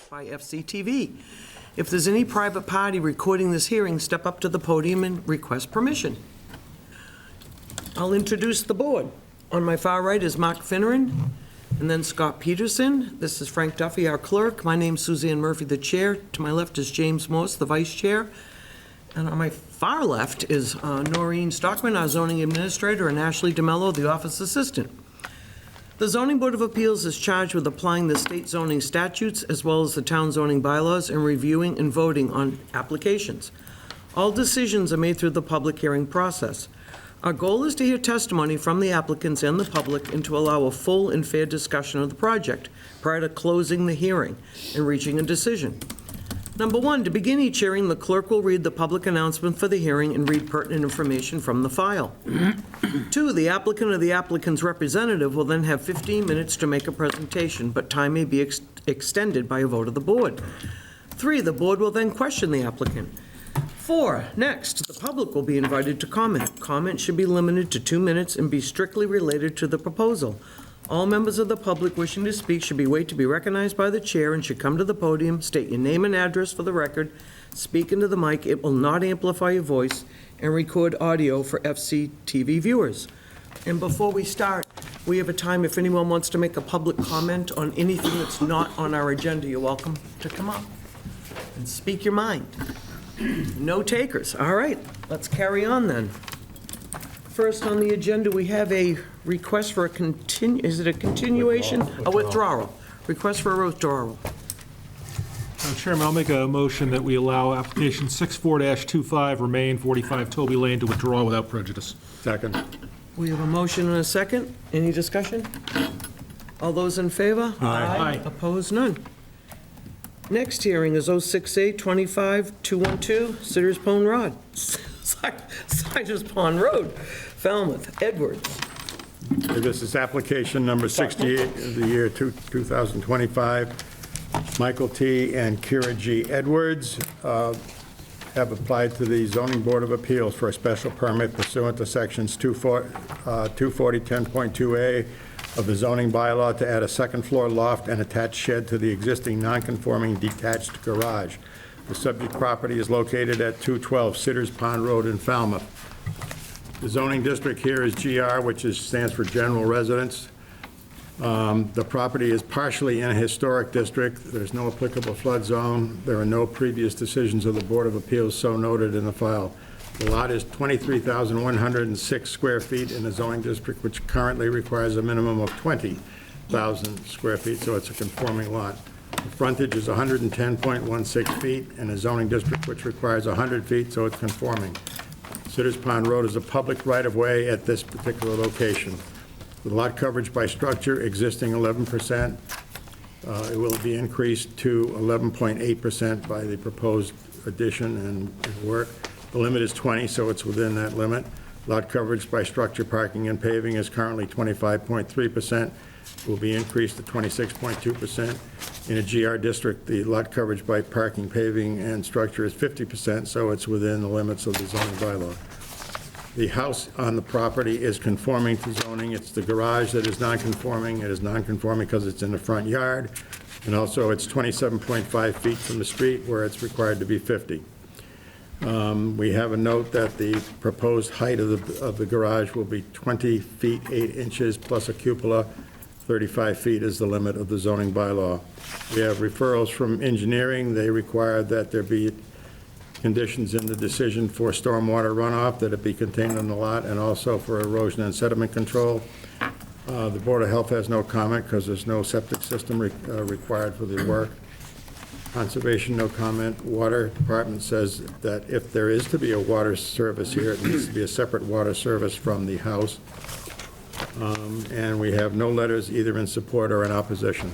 by FCTV. If there's any private party recording this hearing, step up to the podium and request permission. I'll introduce the board. On my far right is Mark Finneran, and then Scott Peterson. This is Frank Duffy, our clerk. My name's Suzanne Murphy, the chair. To my left is James Morse, the vice chair. And on my far left is Noreen Stockman, our zoning administrator, and Ashley DeMello, the office assistant. The Zoning Board of Appeals is charged with applying the state zoning statutes as well as the town zoning bylaws and reviewing and voting on applications. All decisions are made through the public hearing process. Our goal is to hear testimony from the applicants and the public and to allow a full and fair discussion of the project prior to closing the hearing and reaching a decision. Number one, to begin each hearing, the clerk will read the public announcement for the hearing and read pertinent information from the file. Two, the applicant or the applicant's representative will then have 15 minutes to make a presentation, but time may be extended by a vote of the board. Three, the board will then question the applicant. Four, next, the public will be invited to comment. Comment should be limited to 2 minutes and be strictly related to the proposal. All members of the public wishing to speak should be waited to be recognized by the chair and should come to the podium, state your name and address for the record, speak into the mic, it will not amplify your voice, and record audio for FCTV viewers. And before we start, we have a time if anyone wants to make a public comment on anything that's not on our agenda, you're welcome to come up and speak your mind. No takers. All right, let's carry on then. First on the agenda, we have a request for a is it a continuation? A withdrawal. Request for a withdrawal. Chairman, I'll make a motion that we allow application 64-25, Romaine, 45 Tobey Lane, to withdraw without prejudice. Second. We have a motion and a second. Any discussion? All those in favor? Aye. Opposed? None. Next hearing is 068-25-212, Siders Pond Road. Siders Pond Road, Falmouth, Edwards. This is application number 68 of the year 2025. Michael T. and Kira G. Edwards have applied to the Zoning Board of Appeals for a special permit pursuant to sections 240-10.2A of the zoning bylaw to add a second floor loft and attached shed to the existing non-conforming detached garage. The subject property is located at 212 Siders Pond Road in Falmouth. The zoning district here is GR, which stands for General Residence. The property is partially in a historic district. There's no applicable flood zone. There are no previous decisions of the Board of Appeals so noted in the file. The lot is 23,106 square feet in the zoning district, which currently requires a minimum of 20,000 square feet, so it's a conforming lot. The frontage is 110.16 feet in a zoning district which requires 100 feet, so it's conforming. Siders Pond Road is a public right-of-way at this particular location. The lot coverage by structure existing 11%. It will be increased to 11.8% by the proposed addition and work. The limit is 20, so it's within that limit. Lot coverage by structure, parking, and paving is currently 25.3%. Will be increased to 26.2%. In a GR district, the lot coverage by parking, paving, and structure is 50%, so it's within the limits of the zoning bylaw. The house on the property is conforming to zoning. It's the garage that is non-conforming. It is non-conforming because it's in the front yard, and also it's 27.5 feet from the street where it's required to be 50. We have a note that the proposed height of the garage will be 20 feet 8 inches plus a cupola. 35 feet is the limit of the zoning bylaw. We have referrals from engineering. They require that there be conditions in the decision for stormwater runoff, that it be contained on the lot, and also for erosion and sediment control. The Board of Health has no comment because there's no septic system required for the work. Conservation, no comment. Water Department says that if there is to be a water service here, it needs to be a separate water service from the house. And we have no letters either in support or in opposition.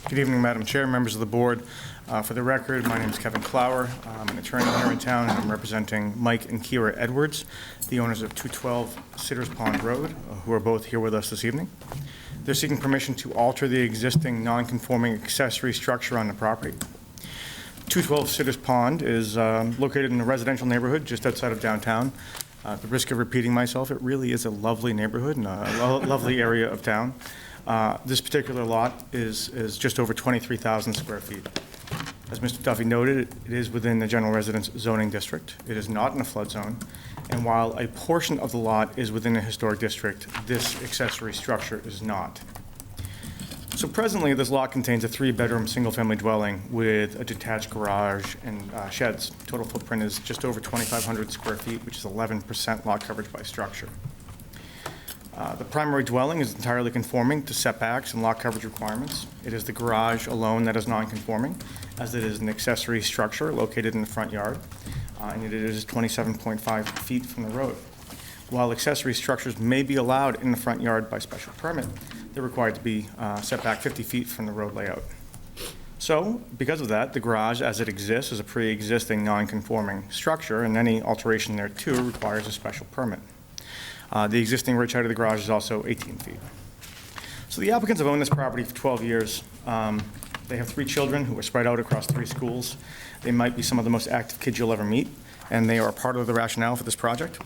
Good evening, Madam Chair, members of the board. For the record, my name is Kevin Clower. I'm an attorney here in town, and I'm representing Mike and Kira Edwards, the owners of 212 Siders Pond Road, who are both here with us this evening. They're seeking permission to alter the existing non-conforming accessory structure on the property. 212 Siders Pond is located in a residential neighborhood just outside of downtown. At the risk of repeating myself, it really is a lovely neighborhood and a lovely area of town. This particular lot is just over 23,000 square feet. As Mr. Duffy noted, it is within the general residence zoning district. It is not in a flood zone. And while a portion of the lot is within a historic district, this accessory structure is not. So presently, this lot contains a 3-bedroom, single-family dwelling with a detached garage and sheds. Total footprint is just over 2,500 square feet, which is 11% lot coverage by structure. The primary dwelling is entirely conforming to setbacks and lot coverage requirements. It is the garage alone that is non-conforming, as it is an accessory structure located in the front yard, and it is 27.5 feet from the road. While accessory structures may be allowed in the front yard by special permit, they're required to be set back 50 feet from the road layout. So, because of that, the garage as it exists is a pre-existing non-conforming structure, and any alteration thereto requires a special permit. The existing ridge height of the garage is also 18 feet. So the applicants have owned this property for 12 years. They have 3 children who are spread out across 3 schools. They might be some of the most active kids you'll ever meet, and they are part of the rationale for this project.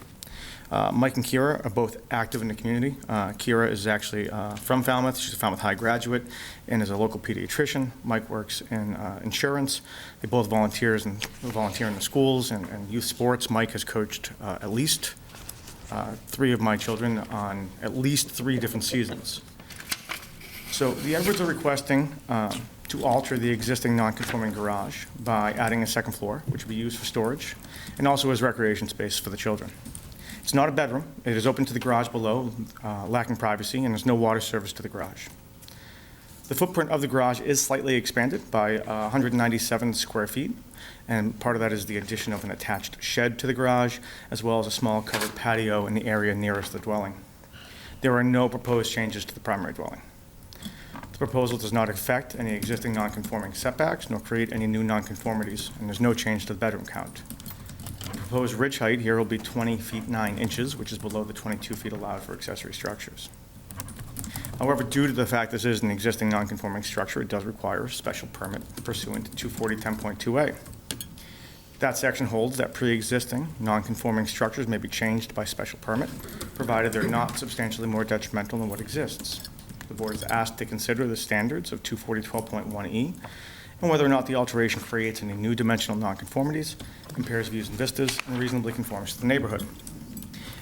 Mike and Kira are both active in the community. Kira is actually from Falmouth. She's a Falmouth High graduate and is a local pediatrician. Mike works in insurance. They both volunteer in the schools and youth sports. Mike has coached at least 3 of my children on at least 3 different seasons. So the Edwards are requesting to alter the existing non-conforming garage by adding a second floor, which will be used for storage, and also as recreation space for the children. It's not a bedroom. It is open to the garage below, lacking privacy, and there's no water service to the garage. The footprint of the garage is slightly expanded by 197 square feet, and part of that is the addition of an attached shed to the garage, as well as a small covered patio in the area nearest the dwelling. There are no proposed changes to the primary dwelling. The proposal does not affect any existing non-conforming setbacks, nor create any new non-conformities, and there's no change to the bedroom count. The proposed ridge height here will be 20 feet 9 inches, which is below the 22 feet allowed for accessory structures. However, due to the fact this is an existing non-conforming structure, it does require a special permit pursuant to 240-10.2A. That section holds that pre-existing non-conforming structures may be changed by special permit, provided they're not substantially more detrimental than what exists. The board is asked to consider the standards of 240-12.1E and whether or not the alteration creates any new dimensional nonconformities, impairs views and vistas, and reasonably conforms to the neighborhood.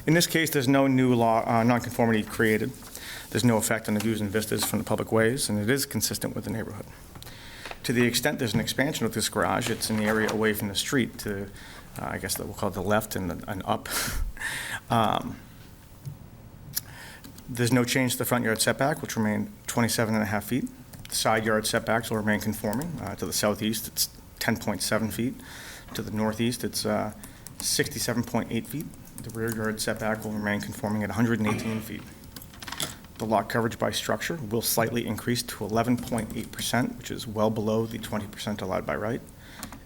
In this case, there's no new nonconformity created. There's no effect on the views and vistas from the public ways, and it is consistent with the neighborhood. To the extent there's an expansion of this garage, it's in the area away from the street to, I guess that we'll call it the left and up. There's no change to the front yard setback, which remain 27.5 feet. The side yard setbacks will remain conforming. To the southeast, it's 10.7 feet. To the northeast, it's 67.8 feet. The rear yard setback will remain conforming at 118 feet. The lot coverage by structure will slightly increase to 11.8%, which is well below the 20% allowed by right.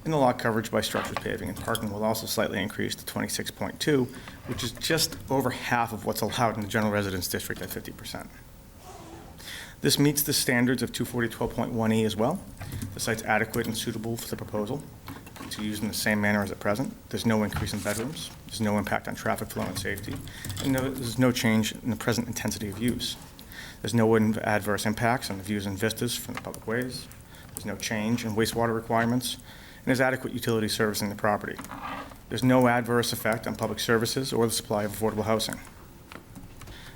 And the lot coverage by structures, paving, and parking will also slightly increase to 26.2, which is just over half of what's allowed in the general residence district at 50%. This meets the standards of 240-12.1E as well. The site's adequate and suitable for the proposal to use in the same manner as at present. There's no increase in bedrooms. There's no impact on traffic flow and safety. And there's no change in the present intensity of use. There's no adverse impacts on the views and vistas from the public ways. There's no change in wastewater requirements. And there's adequate utility servicing the property. There's no adverse effect on public services or the supply of affordable housing.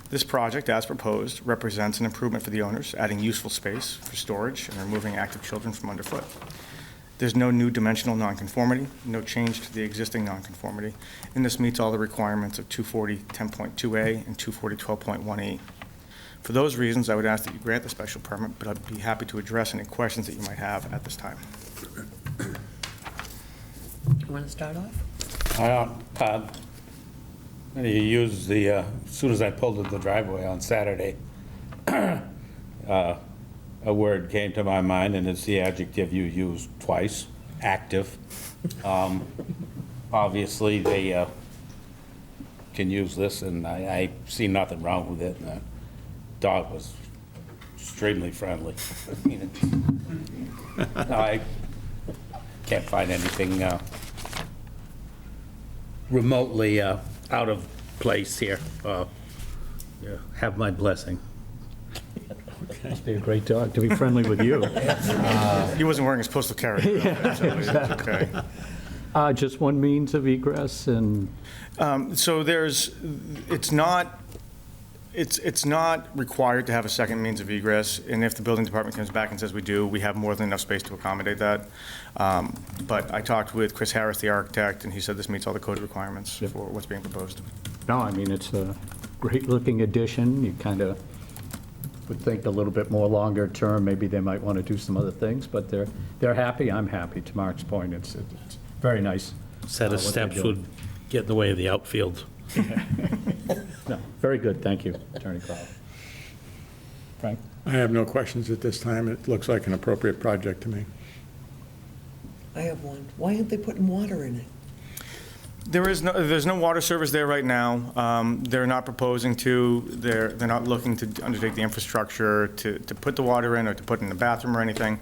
This project, as proposed, represents an improvement for the owners, adding useful space for storage and removing active children from underfoot. There's no new dimensional nonconformity, no change to the existing nonconformity, and this meets all the requirements of 240-10.2A and 240-12.1E. For those reasons, I would ask that you grant the special permit, but I'd be happy to address any questions that you might have at this time. You want to start off? You used the, as soon as I pulled in the driveway on Saturday, a word came to my mind, and it's the adjective you used twice, active. Obviously, they can use this, and I see nothing wrong with it. And the dog was extremely friendly. I can't find anything remotely out of place here. Yeah, have my blessing. Must be a great dog to be friendly with you. He wasn't wearing his postal carrier. So it's okay. Just one means of egress and, So it's not required to have a second means of egress, and if the building department comes back and says we do, we have more than enough space to accommodate that. But I talked with Chris Harris, the architect, and he said this meets all the code requirements for what's being proposed. no, I mean, it's a great-looking addition. You kind of would think a little bit more longer term, maybe they might want to do some other things, but they're happy, I'm happy. To Mark's point, it's very nice. Set of what they're steps doing. would get in the way of the outfield. No, very good, thank you, Attorney Crowell. Frank? I have no questions at this time. It looks like an appropriate project to me. I have one. Why aren't they putting water in it? There's no water service there right now. They're not proposing to, they're not looking to undertake the infrastructure to put the water in or to put in the bathroom or anything.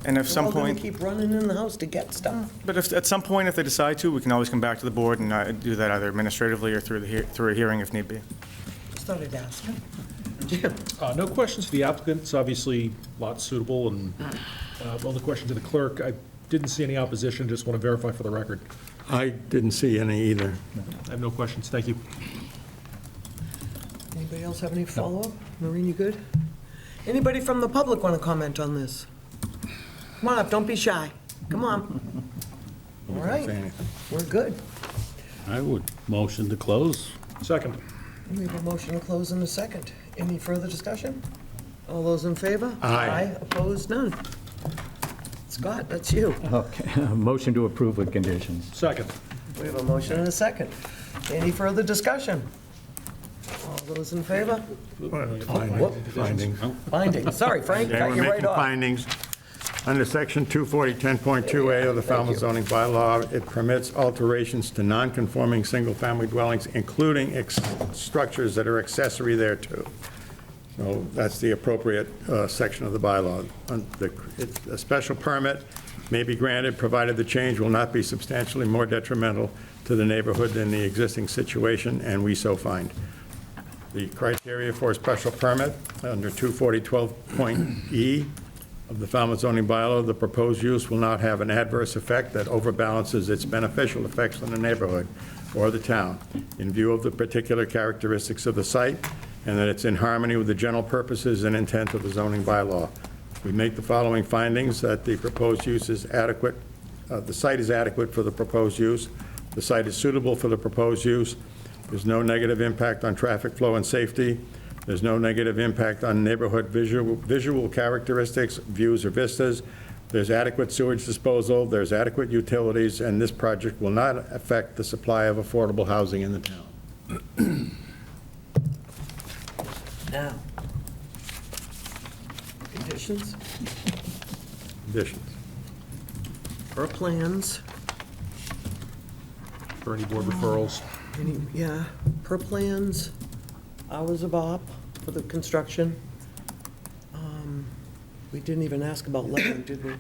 And if some They're all point. gonna keep running in the house to get stuff. But if, at some point, if they decide to, we can always come back to the board and do that either administratively or through a hearing if need be. Just thought I'd ask. Jim? No questions for the applicant. It's obviously lot suitable, and only question to the clerk. I didn't see any opposition, just want to verify for the record. I didn't see any either. I have no questions. Thank you. Anybody else have any follow-up? Noreen, you good? Anybody from the public want to comment on this? Come on up, don't be shy. Come on. All right, Say anything. we're good. I would motion to close. Second. We have a motion to close in a second. Any further discussion? All those in favor? Aye. Opposed, none. Scott, that's you. Okay, motion to approve with conditions. Second. We have a motion and a second. Any further discussion? All those in favor? Whoop. Findings. Binding. Sorry, Frank, Okay, cut we're you right making off. findings. Under Section 240-10.2A of the Falmouth zoning bylaw, it permits alterations to non-conforming single-family dwellings, including structures that are accessory thereto. So that's the appropriate section of the bylaw. A special permit may be granted, provided the change will not be substantially more detrimental to the neighborhood than the existing situation, and we so find. The criteria for a special permit under 240-12.E of the Falmouth zoning bylaw, the proposed use will not have an adverse effect that overbalances its beneficial effects on the neighborhood or the town in view of the particular characteristics of the site, and that it's in harmony with the general purposes and intent of the zoning bylaw. We make the following findings: that the proposed use is adequate, the site is adequate for the proposed use, the site is suitable for the proposed use, there's no negative impact on traffic flow and safety, there's no negative impact on neighborhood visual characteristics, views or vistas. There's adequate sewage disposal, there's adequate utilities, and this project will not affect the supply of affordable housing in the town. Now. Conditions? Conditions. Per plans, For any board referrals. yeah, per plans, hours of op for the construction. We didn't even ask about lighting, did we?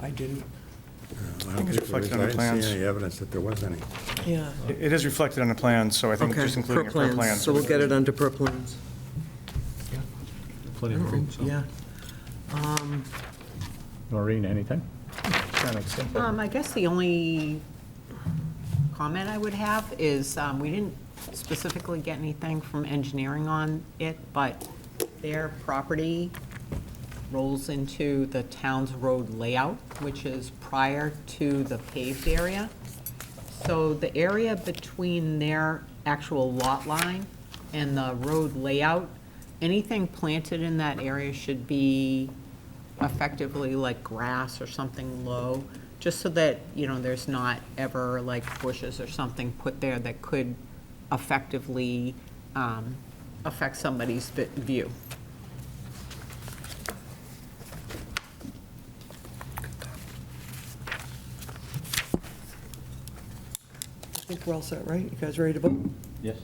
I didn't. I don't it's think there was- reflected on the I didn't plans. see any evidence that there was any. Yeah. It is reflected on the plans, so I think Okay, just including it per plan. So we'll get it under per plans. Plenty of room, so. Yeah. Noreen, anything? Kind of simple. I guess the only comment I would have is, we didn't specifically get anything from engineering on it, but their property rolls into the town's road layout, which is prior to the paved area. So the area between their actual lot line and the road layout, anything planted in that area should be effectively like grass or something low, just so that, you know, there's not ever like bushes or something put there that could effectively affect somebody's view. I think we're all set, right? You guys ready to vote? Yes.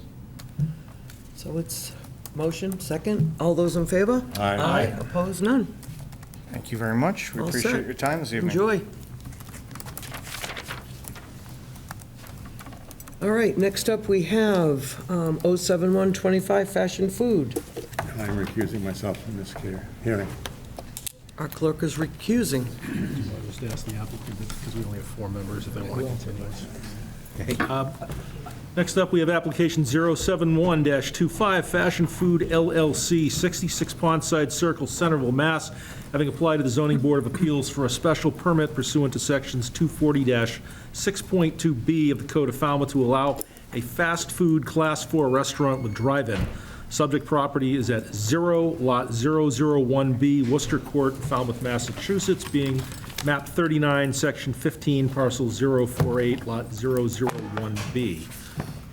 So it's motion, second. All those in favor? Aye. Opposed, none. Thank you very much. We All appreciate set. your time this evening. Enjoy. All right, next up, we have 07125 Fashion Food. I'm recusing myself from this hearing. Our clerk is recusing. I'll just ask the applicant, because we only have 4 members, if they want to continue. Next up, we have application 071-25, Fashion Food LLC, 66 Pondside Circle, Centerville, Mass., having applied to the Zoning Board of Appeals for a special permit pursuant to sections 240-6.2B of the Code of Falmouth to allow a fast food Class 4 restaurant with drive-in. Subject property is at 0 Lot 001B, Worcester Court, Falmouth, Massachusetts, being map 39, section 15, parcel 048, lot 001B.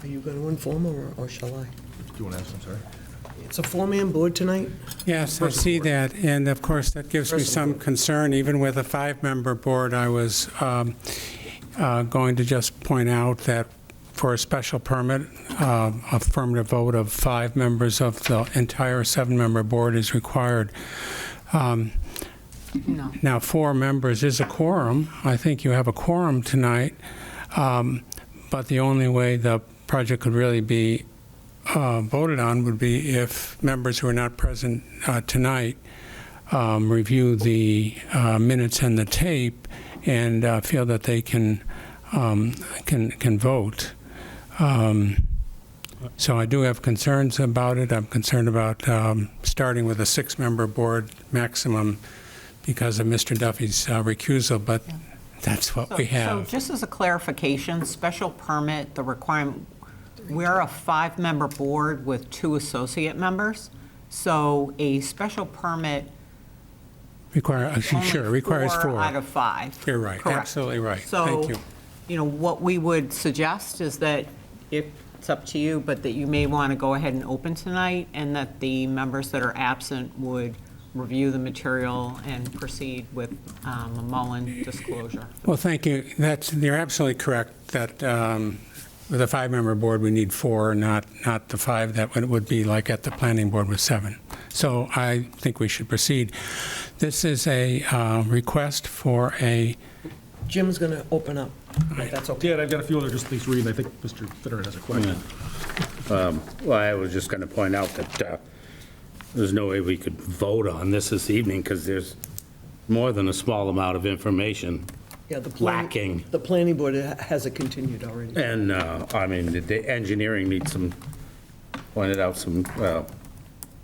Are you going to inform or shall I? Do you want to ask, I'm sorry? It's a 4-man board tonight? Yes, I see that, and of course, that gives me some concern. Even with a 5-member board, I was going to just point out that for a special permit, affirmative vote of 5 members of the entire 7-member board is required. No. Now, 4 members is a quorum. I think you have a quorum tonight, but the only way the project could really be voted on would be if members who are not present tonight review the minutes and the tape and feel that they can vote. So I do have concerns about it. I'm concerned about starting with a 6-member board maximum because of Mr. Duffy's recusal, but that's what we So have. just as a clarification, special permit, the requirement, we're a 5-member board with 2 associate members, so a special permit requires Requires 4. out of 5. You're right, Correct. absolutely right. Thank you. So, what we would suggest is that, if it's up to you, but that you may want to go ahead and open tonight, and that the members that are absent would review the material and proceed with a Mullen disclosure. Well, thank you. You're absolutely correct that with a 5-member board, we need 4, not the 5 that would be like at the planning board with 7. So I think we should proceed. This is a request for a, Jim's going to open up, if that's okay. Dan, I've got a few other just things to read, and I think Mr. Finneran has a question. Well, I was just going to point out that there's no way we could vote on this evening because there's more than a small amount of information Yeah, the lacking. The planning board has it continued already. And, I mean, the engineering needs pointed out some,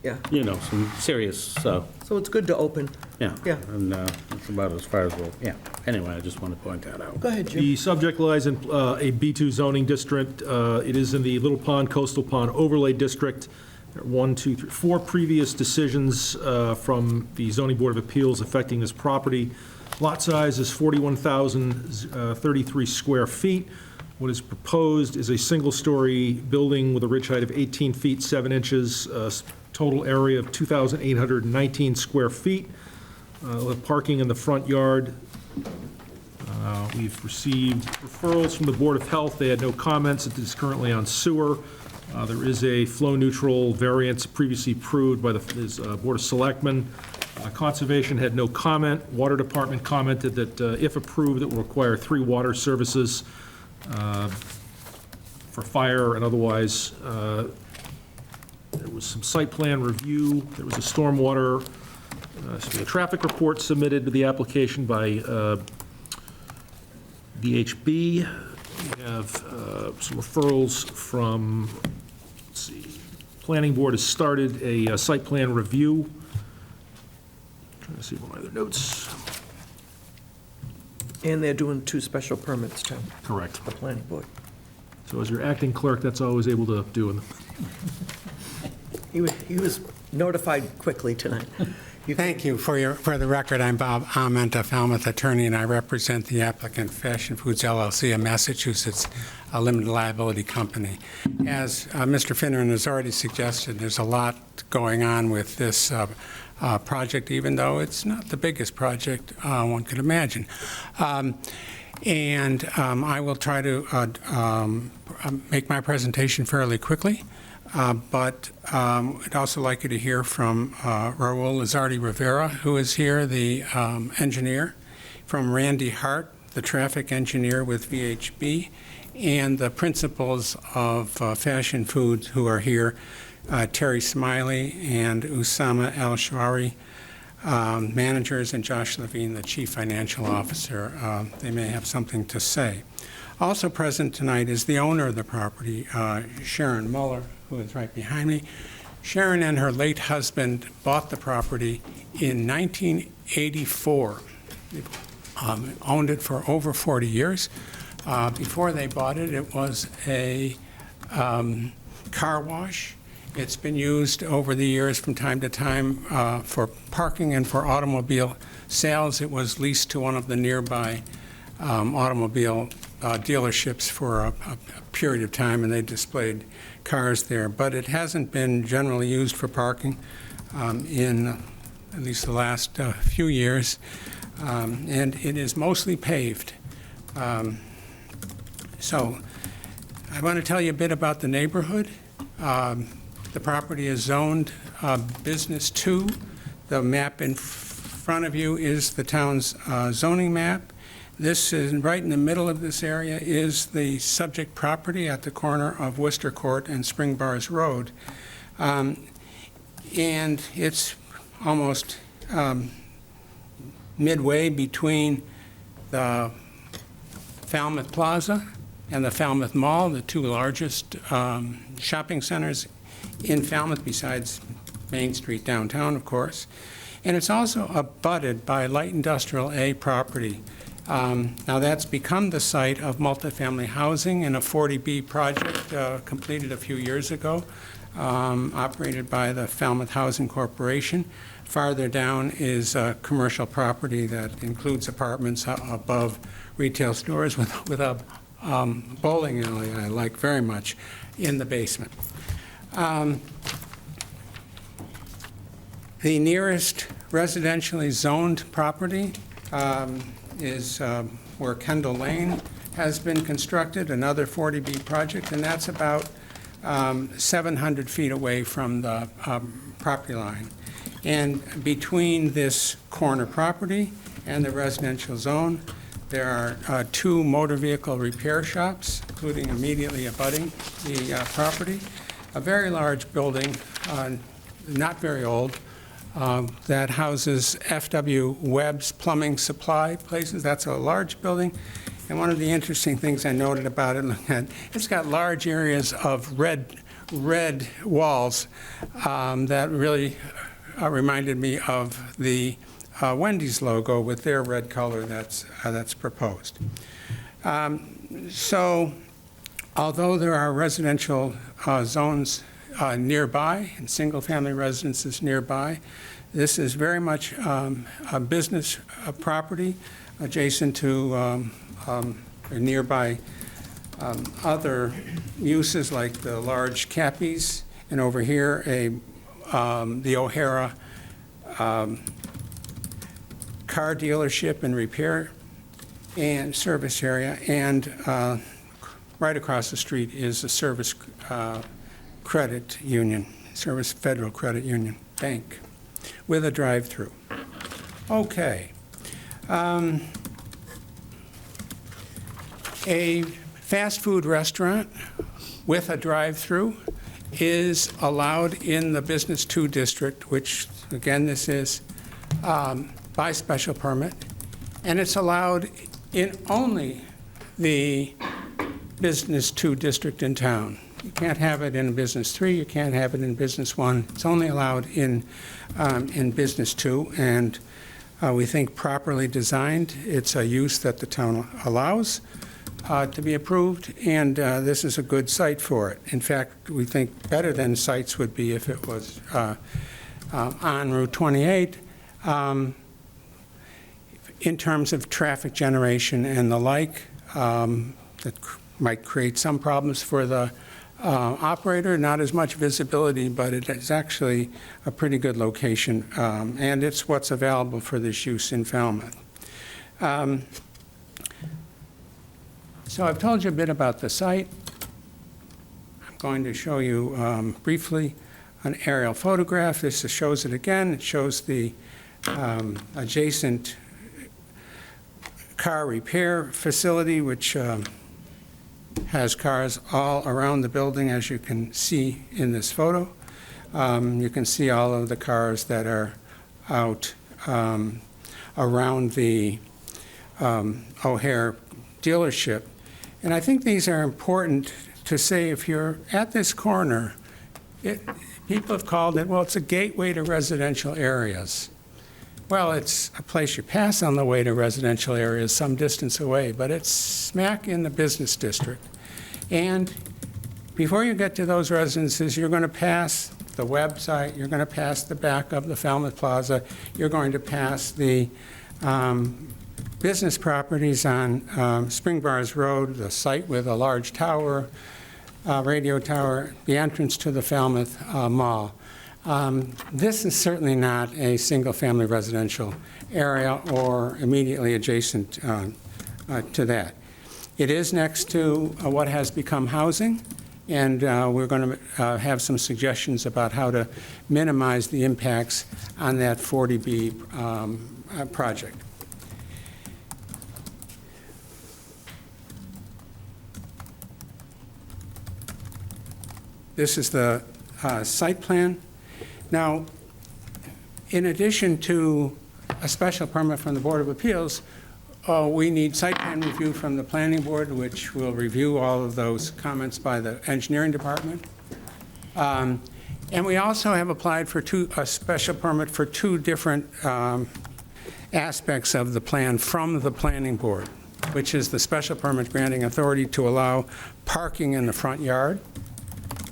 Yeah, some serious, so it's good to open. yeah. Yeah. And that's about as far as yeah. Anyway, I just want to point that out. Go ahead, Jim. The subject lies in a B2 zoning district. It is in the Little Pond Coastal Pond Overlay District. There are 1, 2, 3, 4 previous decisions from the Zoning Board of Appeals affecting this property. Lot size is 41,033 square feet. What is proposed is a single-story building with a ridge height of 18 feet 7 inches, total area of 2,819 square feet. With parking in the front yard. We've received referrals from the Board of Health. They had no comments. It is currently on sewer. There is a flow-neutral variance previously approved by the Board of Selectmen. Conservation had no comment. Water Department commented that if approved, it will require 3 water services for fire and otherwise. There was some site plan review. There was a stormwater, a traffic report submitted to the application by VHB. We have some referrals from, let's see, Planning Board has started a site plan review. Trying to see one of my other notes. And they're doing 2 special permits, too, Correct. the planning board. So as your acting clerk, that's all I was able to do. He was notified quickly tonight. thank you. For the record, I'm Bob Ament, a Falmouth attorney, and I represent the applicant Fashion Foods LLC, a Massachusetts limited liability company. As Mr. Finneran has already suggested, there's a lot going on with this project, even though it's not the biggest project one could imagine. I will try to make my presentation fairly quickly, but I'd also like you to hear from Raul Lizardi Rivera, who is here, the engineer, from Randy Hart, the traffic engineer with VHB, and the principals of Fashion Foods who are here, Terry Smiley and Usama El-Shawari, managers, and Josh Levine, the Chief Financial Officer. They may have something to say. Also present tonight is the owner of the property, Sharon Muller, who is right behind me. Sharon and her late husband bought the property in 1984. They owned it for over 40 years. Before they bought it, it was a car wash. It's been used over the years from time to time for parking and for automobile sales. It was leased to one of the nearby automobile dealerships for a period of time, and they displayed cars there. But it hasn't been generally used for parking in at least the last few years, and it is mostly paved. So I want to tell you a bit about the neighborhood. The property is zoned Business 2. The map in front of you is the town's zoning map. This is right in the middle of this area is the subject property at the corner of Worcester Court and Spring Bars Road. And it's almost midway between the Falmouth Plaza and the Falmouth Mall, the two largest shopping centers in Falmouth, besides Main Street downtown, of course. And it's also abutted by light industrial A property. Now that's become the site of multifamily housing in a 40B project completed a few years ago, operated by the Falmouth Housing Corporation. Farther down is commercial property that includes apartments above retail stores with a bowling alley I like very much in the basement. The nearest residentially zoned property is where Kendall Lane has been constructed, another 40B project, and that's about 700 feet away from the property line. And between this corner property and the residential zone, there are two motor vehicle repair shops, including immediately abutting the property. A very large building, not very old, that houses F.W. Webb's Plumbing Supply Places. That's a large building. And one of the interesting things I noted about it, it's got large areas of red walls that really reminded me of the Wendy's logo with their red color that's proposed. So although there are residential zones nearby and single-family residences nearby, this is very much a business property adjacent to nearby other uses like the large Cappies, and over here the O'Hara car dealership and repair and service area, and right across the street is a service credit union, Service Federal Credit Union Bank with a drive-thru. Okay. A fast food restaurant with a drive-thru is allowed in the Business 2 district, which again this is by special permit, and it's allowed in only the Business 2 district in town. You can't have it in Business 3, you can't have it in Business 1. It's only allowed in Business 2, and we think properly designed, it's a use that the town allows to be approved, and this is a good site for it. In fact, we think better than sites would be if it was on Route 28 in terms of traffic generation and the like. That might create some problems for the operator, not as much visibility, but it is actually a pretty good location, and it's what's available for this use in Falmouth. So I've told you a bit about the site. I'm going to show you briefly an aerial photograph. This shows it again. It shows the adjacent car repair facility, which has cars all around the building, as you can see in this photo. You can see all of the cars that are out around the O'Hare dealership. And I think these are important to say. If you're at this corner, people have called it, well, it's a gateway to residential areas. Well, it's a place you pass on the way to residential areas some distance away, but it's smack in the business district. And before you get to those residences, you're going to pass the website, you're going to pass the back of the Falmouth Plaza, you're going to pass the business properties on Spring Bars Road, the site with a large tower, radio tower, the entrance to the Falmouth Mall. This is certainly not a single-family residential area or immediately adjacent to that. It is next to what has become housing, and we're going to have some suggestions about how to minimize the impacts on that 40B project. This is the site plan. Now, in addition to a special permit from the Board of Appeals, we need site plan review from the Planning Board, which will review all of those comments by the Engineering Department. And we also have applied for a special permit for two different aspects of the plan from the Planning Board, which is the special permit granting authority to allow parking in the front yard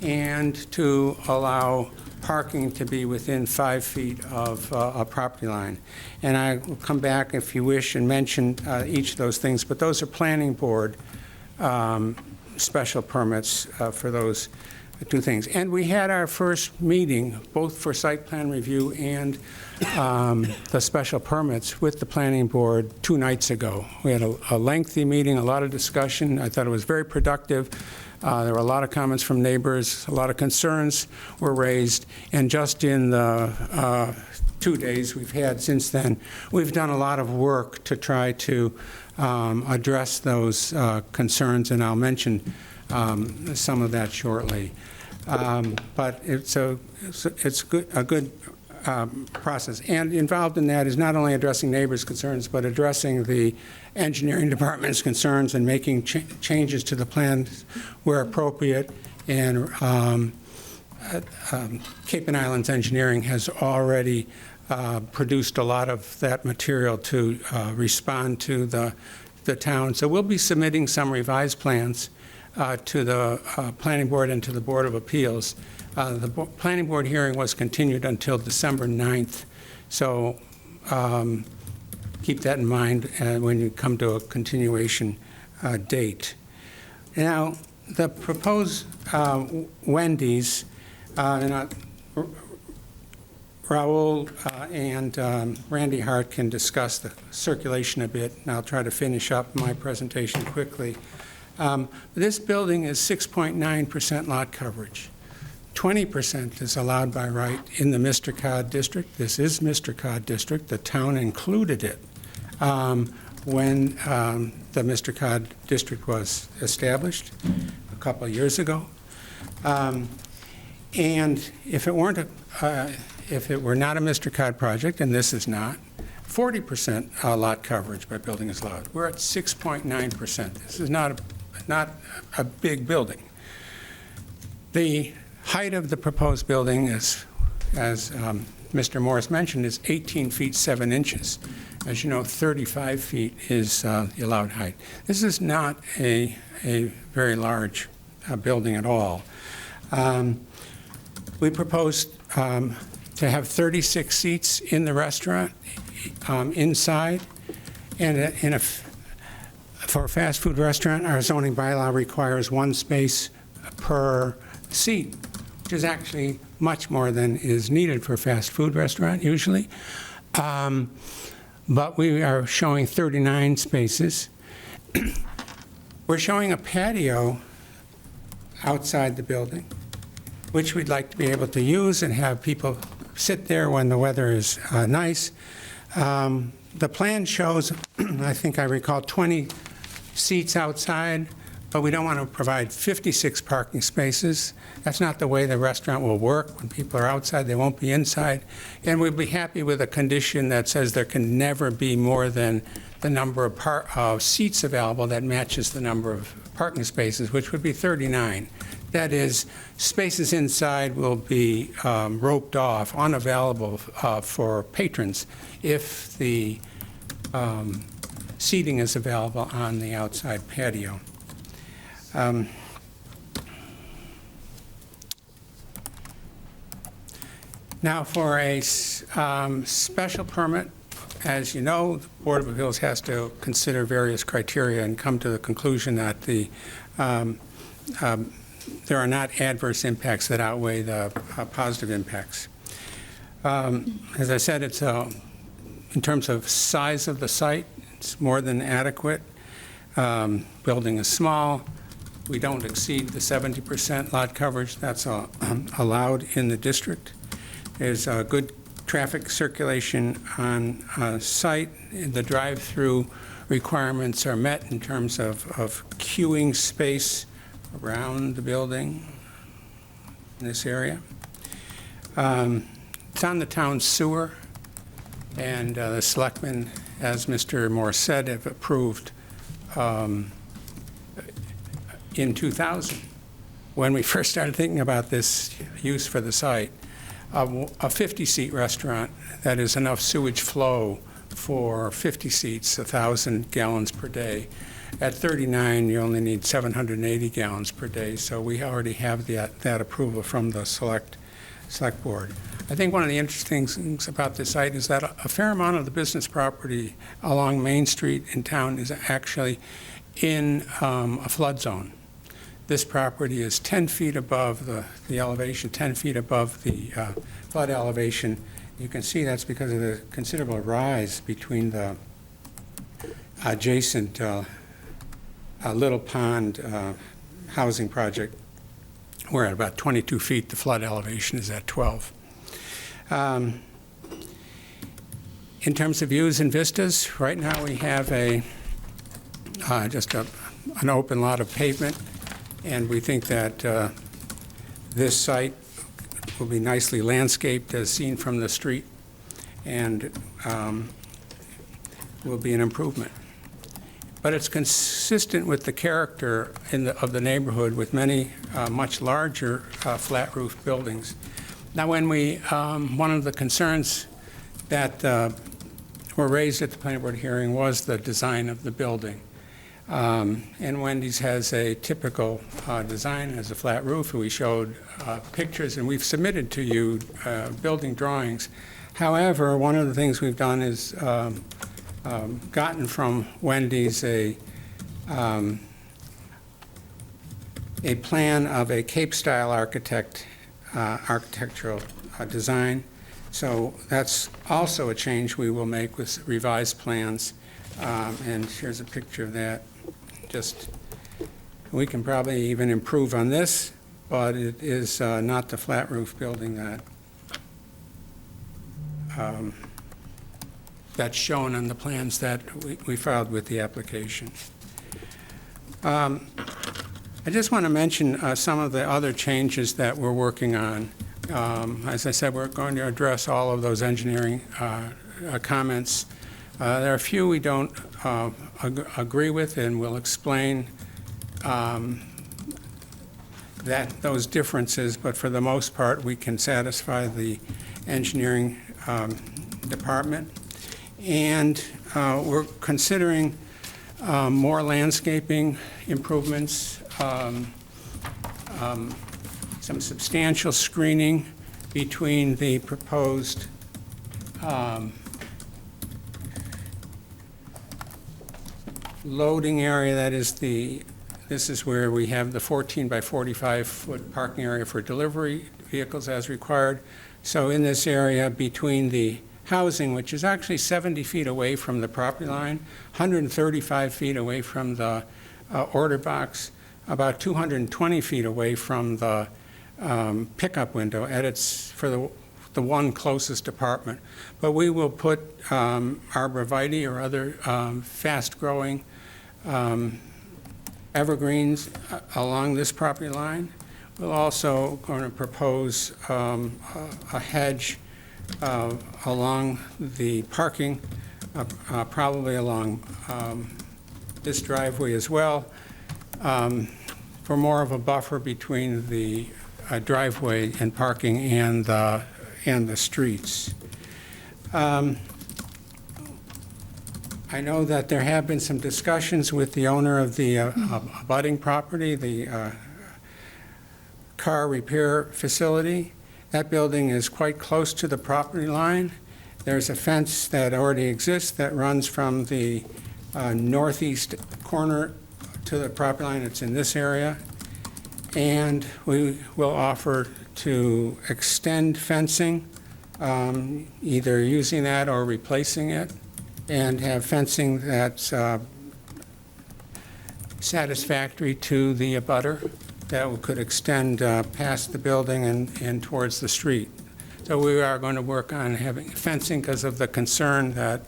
and to allow parking to be within 5 feet of a property line. And I will come back, if you wish, and mention each of those things, but those are Planning Board special permits for those two things. And we had our first meeting, both for site plan review and the special permits, with the Planning Board 2 nights ago. We had a lengthy meeting, a lot of discussion. I thought it was very productive. There were a lot of comments from neighbors, a lot of concerns were raised, and just in the 2 days we've had since then, we've done a lot of work to try to address those concerns, and I'll mention some of that shortly. But it's a good process. And involved in that is not only addressing neighbors' concerns, but addressing the engineering department's concerns and making changes to the plan where appropriate. And Cape and Islands Engineering has already produced a lot of that material to respond to the town. So we'll be submitting some revised plans to the Planning Board and to the Board of Appeals. The Planning Board hearing was continued until December 9th, so keep that in mind when you come to a continuation date. Now, the proposed Wendy's, and Raul and Randy Hart can discuss the circulation a bit, and I'll try to finish up my presentation quickly. This building is 6.9% lot coverage. 20% is allowed by right in the Mr. Codd district. This is Mr. Codd district. The town included it when the Mr. Codd district was established a couple of years ago. And if it were not a Mr. Codd project, and this is not, 40% lot coverage by building is allowed. We're at 6.9%. This is not a big building. The height of the proposed building is, as Mr. Morris mentioned, is 18 feet 7 inches. As you know, 35 feet is the allowed height. This is not a very large building at all. We proposed to have 36 seats in the restaurant inside, and for a fast food restaurant, our zoning bylaw requires 1 space per seat, which is actually much more than is needed for a fast food restaurant usually. But we are showing 39 spaces. We're showing a patio outside the building, which we'd like to be able to use and have people sit there when the weather is nice. The plan shows, I think I recall, 20 seats outside, but we don't want to provide 56 parking spaces. That's not the way the restaurant will work. When people are outside, they won't be inside. And we'd be happy with a condition that says there can never be more than the number of seats available that matches the number of parking spaces, which would be 39. That is, spaces inside will be roped off, unavailable for patrons if the seating is available on the outside patio. Now, for a special permit, as you know, the Board of Appeals has to consider various criteria and come to the conclusion that there are not adverse impacts that outweigh the positive impacts. As I said, it's in terms of size of the site, it's more than adequate. Building is small. We don't exceed the 70% lot coverage that's allowed in the district. There's good traffic circulation on site. The drive-through requirements are met in terms of queuing space around the building in this area. It's on the town sewer, and the selectmen, as Mr. Moore said, have approved in 2000, when we first started thinking about this use for the site, a 50-seat restaurant that is enough sewage flow for 50 seats, 1,000 gallons per day. At 39, you only need 780 gallons per day, so we already have that approval from the select board. I think one of the interesting things about this site is that a fair amount of the business property along Main Street in town is actually in a flood zone. This property is 10 feet above the elevation, 10 feet above the flood elevation. You can see that's because of the considerable rise between the adjacent Little Pond housing project. We're at about 22 feet. The flood elevation is at 12. In terms of views and vistas, right now we have just an open lot of pavement, and we think that this site will be nicely landscaped as seen from the street, and will be an improvement. But it's consistent with the character of the neighborhood, with many much larger flat roof buildings. Now, when one of the concerns that were raised at the planning board hearing was the design of the building. And Wendy's has a typical design, as a flat roof. We showed pictures, and we've submitted to you building drawings. However, one of the things we've done is gotten from Wendy's a plan of a Cape-style architectural design. So that's also a change we will make with revised plans. And here's a picture of that. We can probably even improve on this, but it is not the flat roof building that's shown on the plans that we filed with the application. I just want to mention some of the other changes that we're working on. As I said, we're going to address all of those engineering comments. There are a few we don't agree with, and we'll explain those differences, but for the most part, we can satisfy the engineering department. And we're considering more landscaping improvements, some substantial screening between the proposed loading area. This is where we have the 14 by 45 foot parking area for delivery vehicles as required. So in this area between the housing, which is actually 70 feet away from the property line, 135 feet away from the order box, about 220 feet away from the pickup window for the one closest apartment. But we will put arborvitae or other fast-growing evergreens along this property line. We're also going to propose a hedge along the parking, probably along this driveway as well, for more of a buffer between the driveway and parking and the streets. I know that there have been some discussions with the owner of the abutting property, the car repair facility. That building is quite close to the property line. There's a fence that already exists that runs from the northeast corner to the property line. It's in this area. And we will offer to extend fencing, either using that or replacing it, and have fencing that's satisfactory to the abutter that could extend past the building and towards the street. So we are going to work on having fencing because of the concern that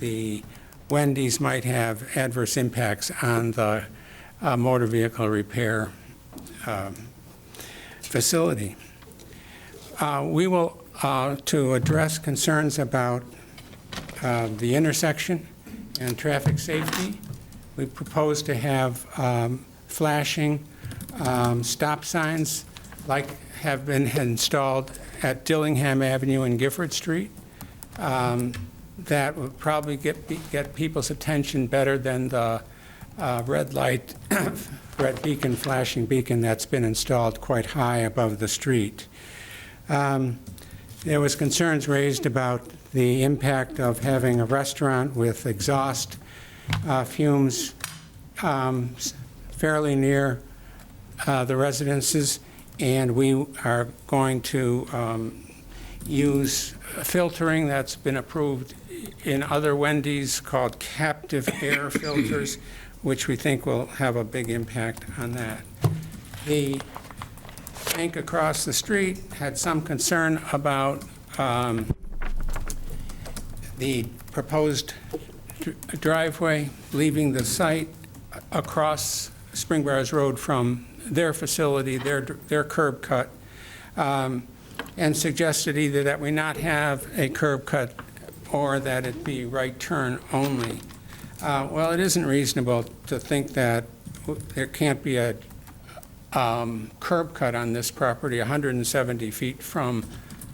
the Wendy's might have adverse impacts on the motor vehicle repair facility. We will, to address concerns about the intersection and traffic safety, we propose to have flashing stop signs like have been installed at Dillingham Avenue and Gifford Street. That would probably get people's attention better than the red light, red beacon, flashing beacon that's been installed quite high above the street. There was concerns raised about the impact of having a restaurant with exhaust fumes fairly near the residences, and we are going to use filtering that's been approved in other Wendy's called captive air filters, which we think will have a big impact on that. The bank across the street had some concern about the proposed driveway leaving the site across Springbriars Road from their facility, their curb cut, and suggested either that we not have a curb cut or that it be right turn only. Well, it isn't reasonable to think that there can't be a curb cut on this property 170 feet from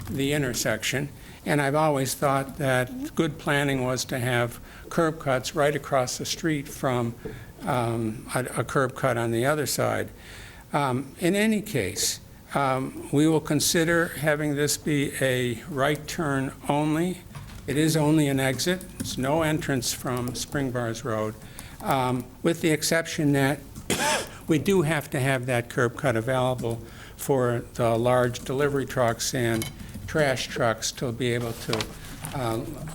the intersection. And I've always thought that good planning was to have curb cuts right across the street from a curb cut on the other side. In any case, we will consider having this be a right turn only. It is only an exit. It's no entrance from Springbriars Road, with the exception that we do have to have that curb cut available for the large delivery trucks and trash trucks to be able to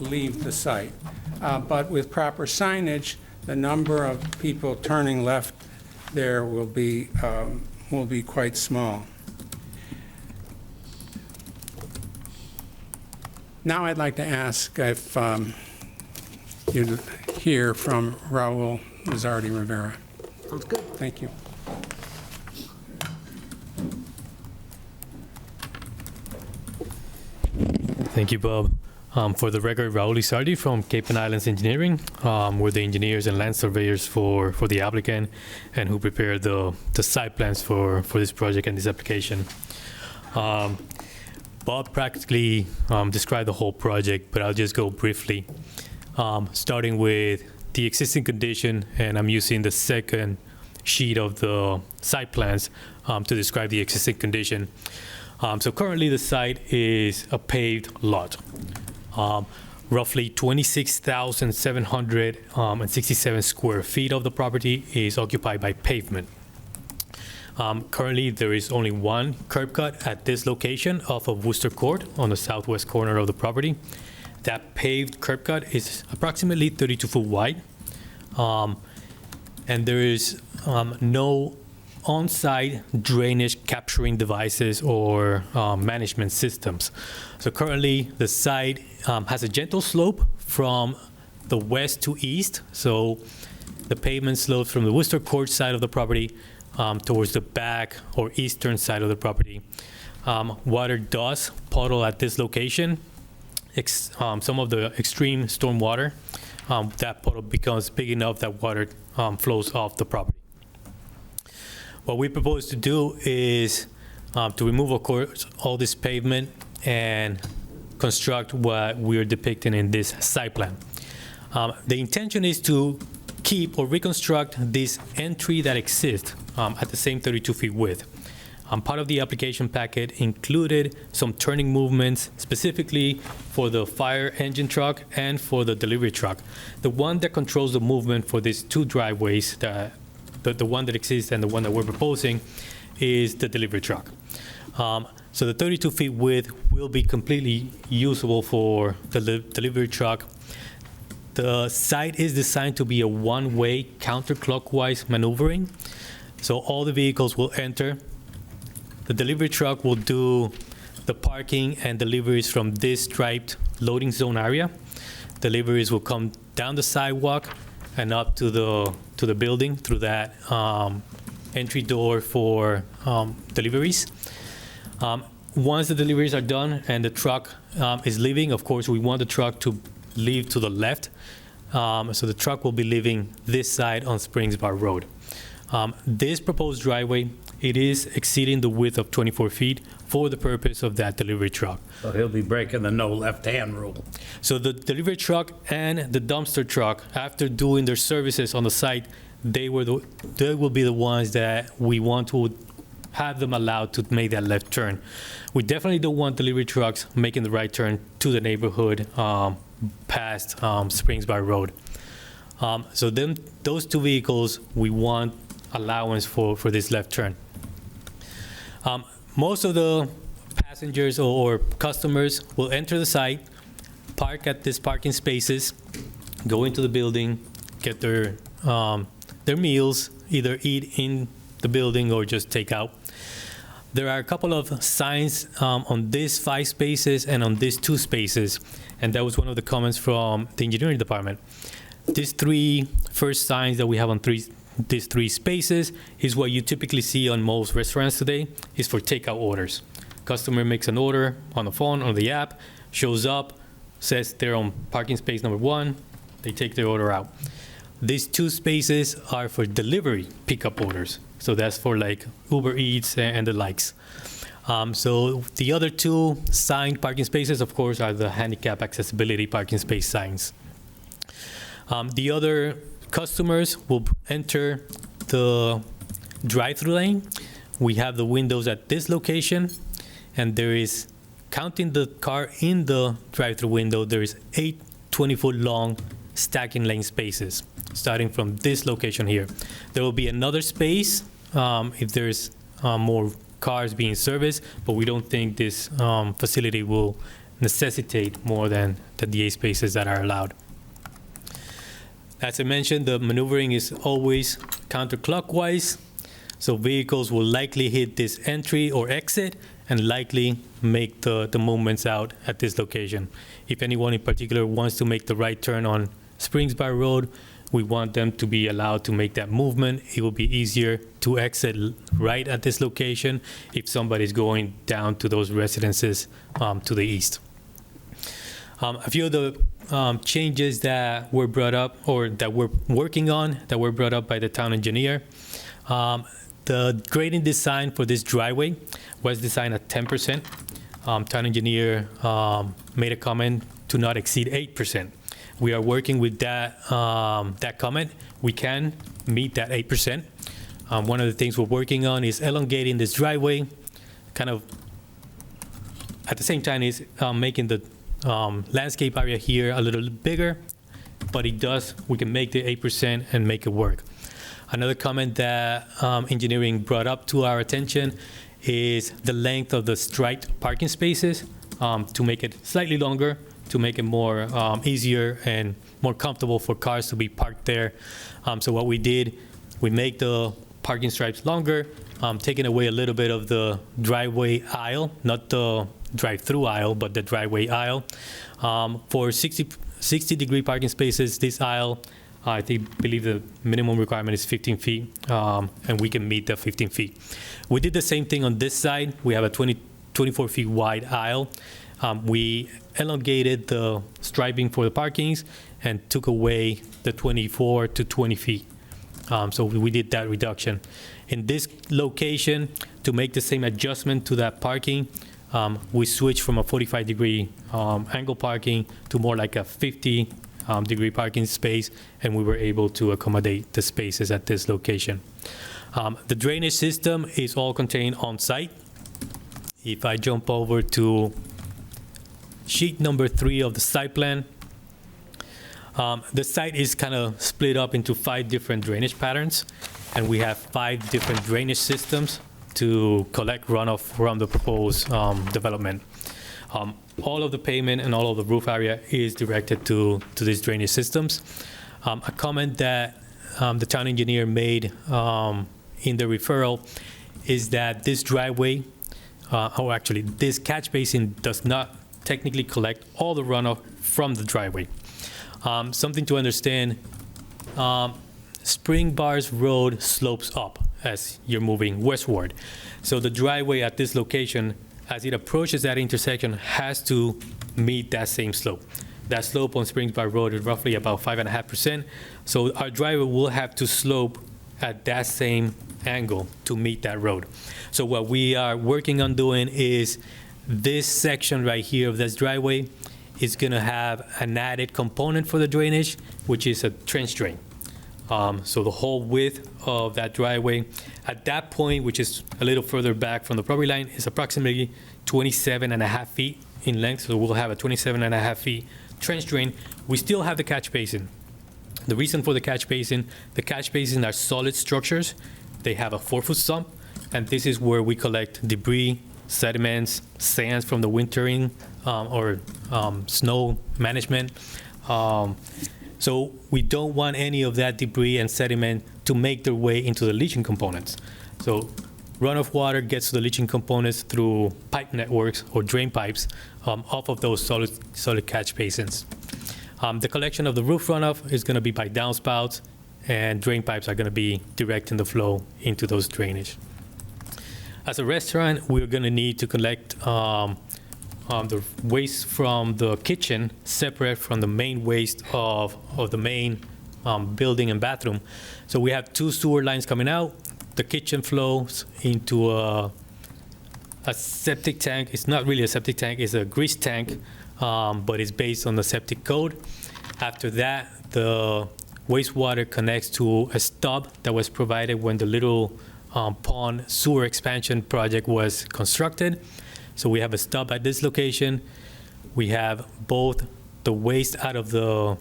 leave the site. But with proper signage, the number of people turning left there will be quite small. Now I'd like to ask if you'd hear from Raul Lizardi Rivera. Sounds good. Thank you. Thank you, Bob. For the record, Raul Lizardi from Cape and Islands Engineering. We're the engineers and land surveyors for the applicant and who prepared the site plans for this project and this application. Bob practically described the whole project, but I'll just go briefly, starting with the existing condition, and I'm using the second sheet of the site plans to describe the existing condition. So currently the site is a paved lot. Roughly 26,767 square feet of the property is occupied by pavement. Currently, there is only one curb cut at this location off of Worcester Court on the southwest corner of the property. That paved curb cut is approximately 32 foot wide. And there is no on-site drainage capturing devices or management systems. So currently, the site has a gentle slope from the west to east. So The pavement slopes from the Worcester Court side of the property towards the back or eastern side of the property. Water does puddle at this location. Some of the extreme storm water, that puddle becomes big enough that water flows off the property. What we propose to do is to remove, of course, all this pavement and construct what we're depicting in this site plan. The intention is to keep or reconstruct this entry that exists at the same 32 feet width. Part of the application packet included some turning movements specifically for the fire engine truck and for the delivery truck. The one that controls the movement for these two driveways, the one that exists and the one that we're proposing, is the delivery truck. So the 32 feet width will be completely usable for the delivery truck. The site is designed to be a one-way counterclockwise maneuvering. So all the vehicles will enter. The delivery truck will do the parking and deliveries from this striped loading zone area. Deliveries will come down the sidewalk and up to the building through that entry door for deliveries. Once the deliveries are done and the truck is leaving, of course, we want the truck to leave to the left. So the truck will be leaving this side on Springs Bar Road. This proposed driveway, it is exceeding the width of 24 feet for the purpose of that delivery truck. So he'll be breaking the no left-hand rule. So the delivery truck and the dumpster truck, after doing their services on the site, they will be the ones that we want to have them allowed to make that left turn. We definitely don't want delivery trucks making the right turn to the neighborhood past Springs Bar Road. So then those two vehicles, we want allowance for this left turn. Most of the passengers or customers will enter the site, park at these parking spaces, go into the building, get their meals, either eat in the building or just take out. There are a couple of signs on these 5 spaces and on these 2 spaces, and that was one of the comments from the engineering department. These 3 first signs that we have on these 3 spaces is what you typically see on most restaurants today, is for takeout orders. Customer makes an order on the phone or the app, shows up, says they're on parking space number 1, they take their order out. These 2 spaces are for delivery pickup orders. So that's for like Uber Eats and the likes. So the other 2 signed parking spaces, of course, are the handicap accessibility parking space signs. The other customers will enter the drive-thru lane. We have the windows at this location, and there is, counting the car in the drive-thru window, there is 8 20-foot long stacking lane spaces, starting from this location here. There will be another space if there's more cars being serviced, but we don't think this facility will necessitate more than the 8 spaces that are allowed. As I mentioned, the maneuvering is always counterclockwise, so vehicles will likely hit this entry or exit and likely make the movements out at this location. If anyone in particular wants to make the right turn on Springs Bar Road, we want them to be allowed to make that movement. It will be easier to exit right at this location if somebody's going down to those residences to the east. A few of the changes that were brought up or that we're working on that were brought up by the town engineer. The grading design for this driveway was designed at 10%. Town engineer made a comment to not exceed 8%. We are working with that comment. We can meet that 8%. One of the things we're working on is elongating this driveway, kind of at the same time is making the landscape area here a little bigger, but we can make the 8% and make it work. Another comment that engineering brought up to our attention is the length of the striped parking spaces to make it slightly longer, to make it more easier and more comfortable for cars to be parked there. So what we did, we make the parking stripes longer, taking away a little bit of the driveway aisle, not the drive-through aisle, but the driveway aisle. For 60-degree parking spaces, this aisle believe the minimum requirement is 15 feet, and we can meet the 15 feet. We did the same thing on this side. We have a 24 feet wide aisle. We elongated the striping for the parkings and took away the 24 to 20 feet. So we did that reduction. In this location, to make the same adjustment to that parking, we switched from a 45-degree angle parking to more like a 50-degree parking space, and we were able to accommodate the spaces at this location. The drainage system is all contained on site. If I jump over to sheet number 3 of the site plan, the site is kind of split up into 5 different drainage patterns, and we have 5 different drainage systems to collect runoff from the proposed development. All of the pavement and all of the roof area is directed to these drainage systems. A comment that the town engineer made in the referral is that this driveway, or actually this catch basin, does not technically collect all the runoff from the driveway. Something to understand, Spring Bars Road slopes up as you're moving westward. So the driveway at this location, as it approaches that intersection, has to meet that same slope. That slope on Springs Bar Road is roughly about 5.5%. So our driveway will have to slope at that same angle to meet that road. So what we are working on doing is this section right here of this driveway is going to have an added component for the drainage, which is a trench drain. So the whole width of that driveway at that point, which is a little further back from the property line, is approximately 27.5 feet in length. So we'll have a 27.5 feet trench drain. We still have the catch basin. The reason for the catch basin are solid structures. They have a 4-foot sump, and this is where we collect debris, sediments, sands from the wintering or snow management. So we don't want any of that debris and sediment to make their way into the leaching components. So runoff water gets to the leaching components through pipe networks or drain pipes off of those solid catch basins. The collection of the roof runoff is going to be by downspouts, and drain pipes are going to be directing the flow into those drainage. As a restaurant, we're going to need to collect the waste from the kitchen separate from the main waste of the main building and bathroom. So we have 2 sewer lines coming out. The kitchen flows into a septic tank. It's not really a septic tank, it's a grease tank, but it's based on the septic code. After that, the wastewater connects to a stub that was provided when the Little Pond sewer expansion project was constructed. So we have a stub at this location. We have both the waste out of the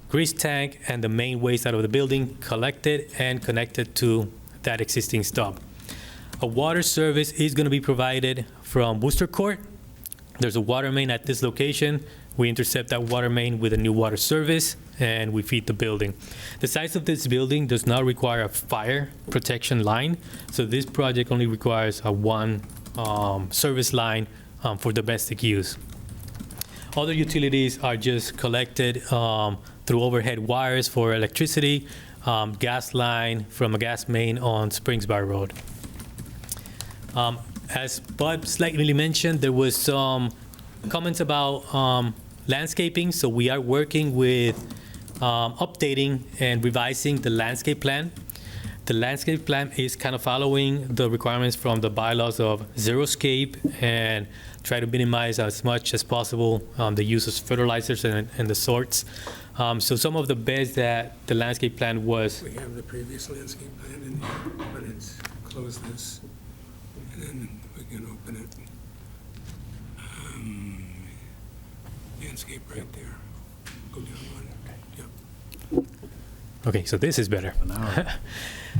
grease tank and the main waste out of the building collected and connected to that existing stub. A water service is going to be provided from Worcester Court. There's a water main at this location. We intercept that water main with a new water service, and we feed the building. The size of this building does not require a fire protection line, so this project only requires a one service line for domestic use. Other utilities are just collected through overhead wires for electricity, gas line from a gas main on Springs Bar Road. As Bob slightly mentioned, there was some comments about landscaping, so we are working with updating and revising the landscape plan. The landscape plan is kind of following the requirements from the bylaws of xeriscape and try to minimize as much as possible the use of fertilizers and the sorts. So some of the beds that the landscape plan was. We have the previous landscape plan in here, but it's close this, and then we can open it. Landscape right there. Go down one. Yep. Okay, so this is better.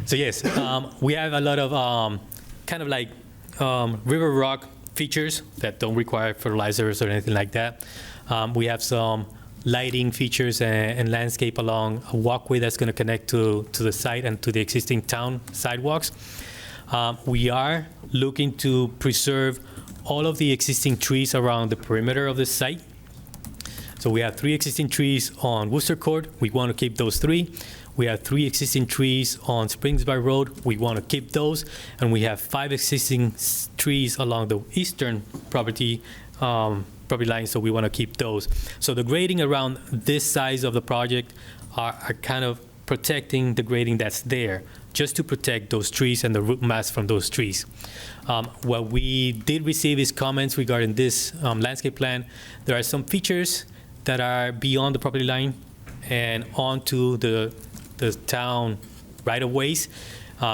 So yes, we have a lot of kind of like river rock features that don't require fertilizers or anything like that. We have some lighting features and landscape along a walkway that's going to connect to the site and to the existing town sidewalks. We are looking to preserve all of the existing trees around the perimeter of the site. So So we have 3 existing trees on Worcester Court. We want to keep those 3. We have 3 existing trees on Springsby Road. We want to keep those. And we have 5 existing trees along the eastern property line, so we want to keep those. So the grading around this size of the project are kind of protecting the grading that's there, just to protect those trees and the root mass from those trees. What we did receive is comments regarding this landscape plan. There are some features that are beyond the property line and onto the town right-of-ways.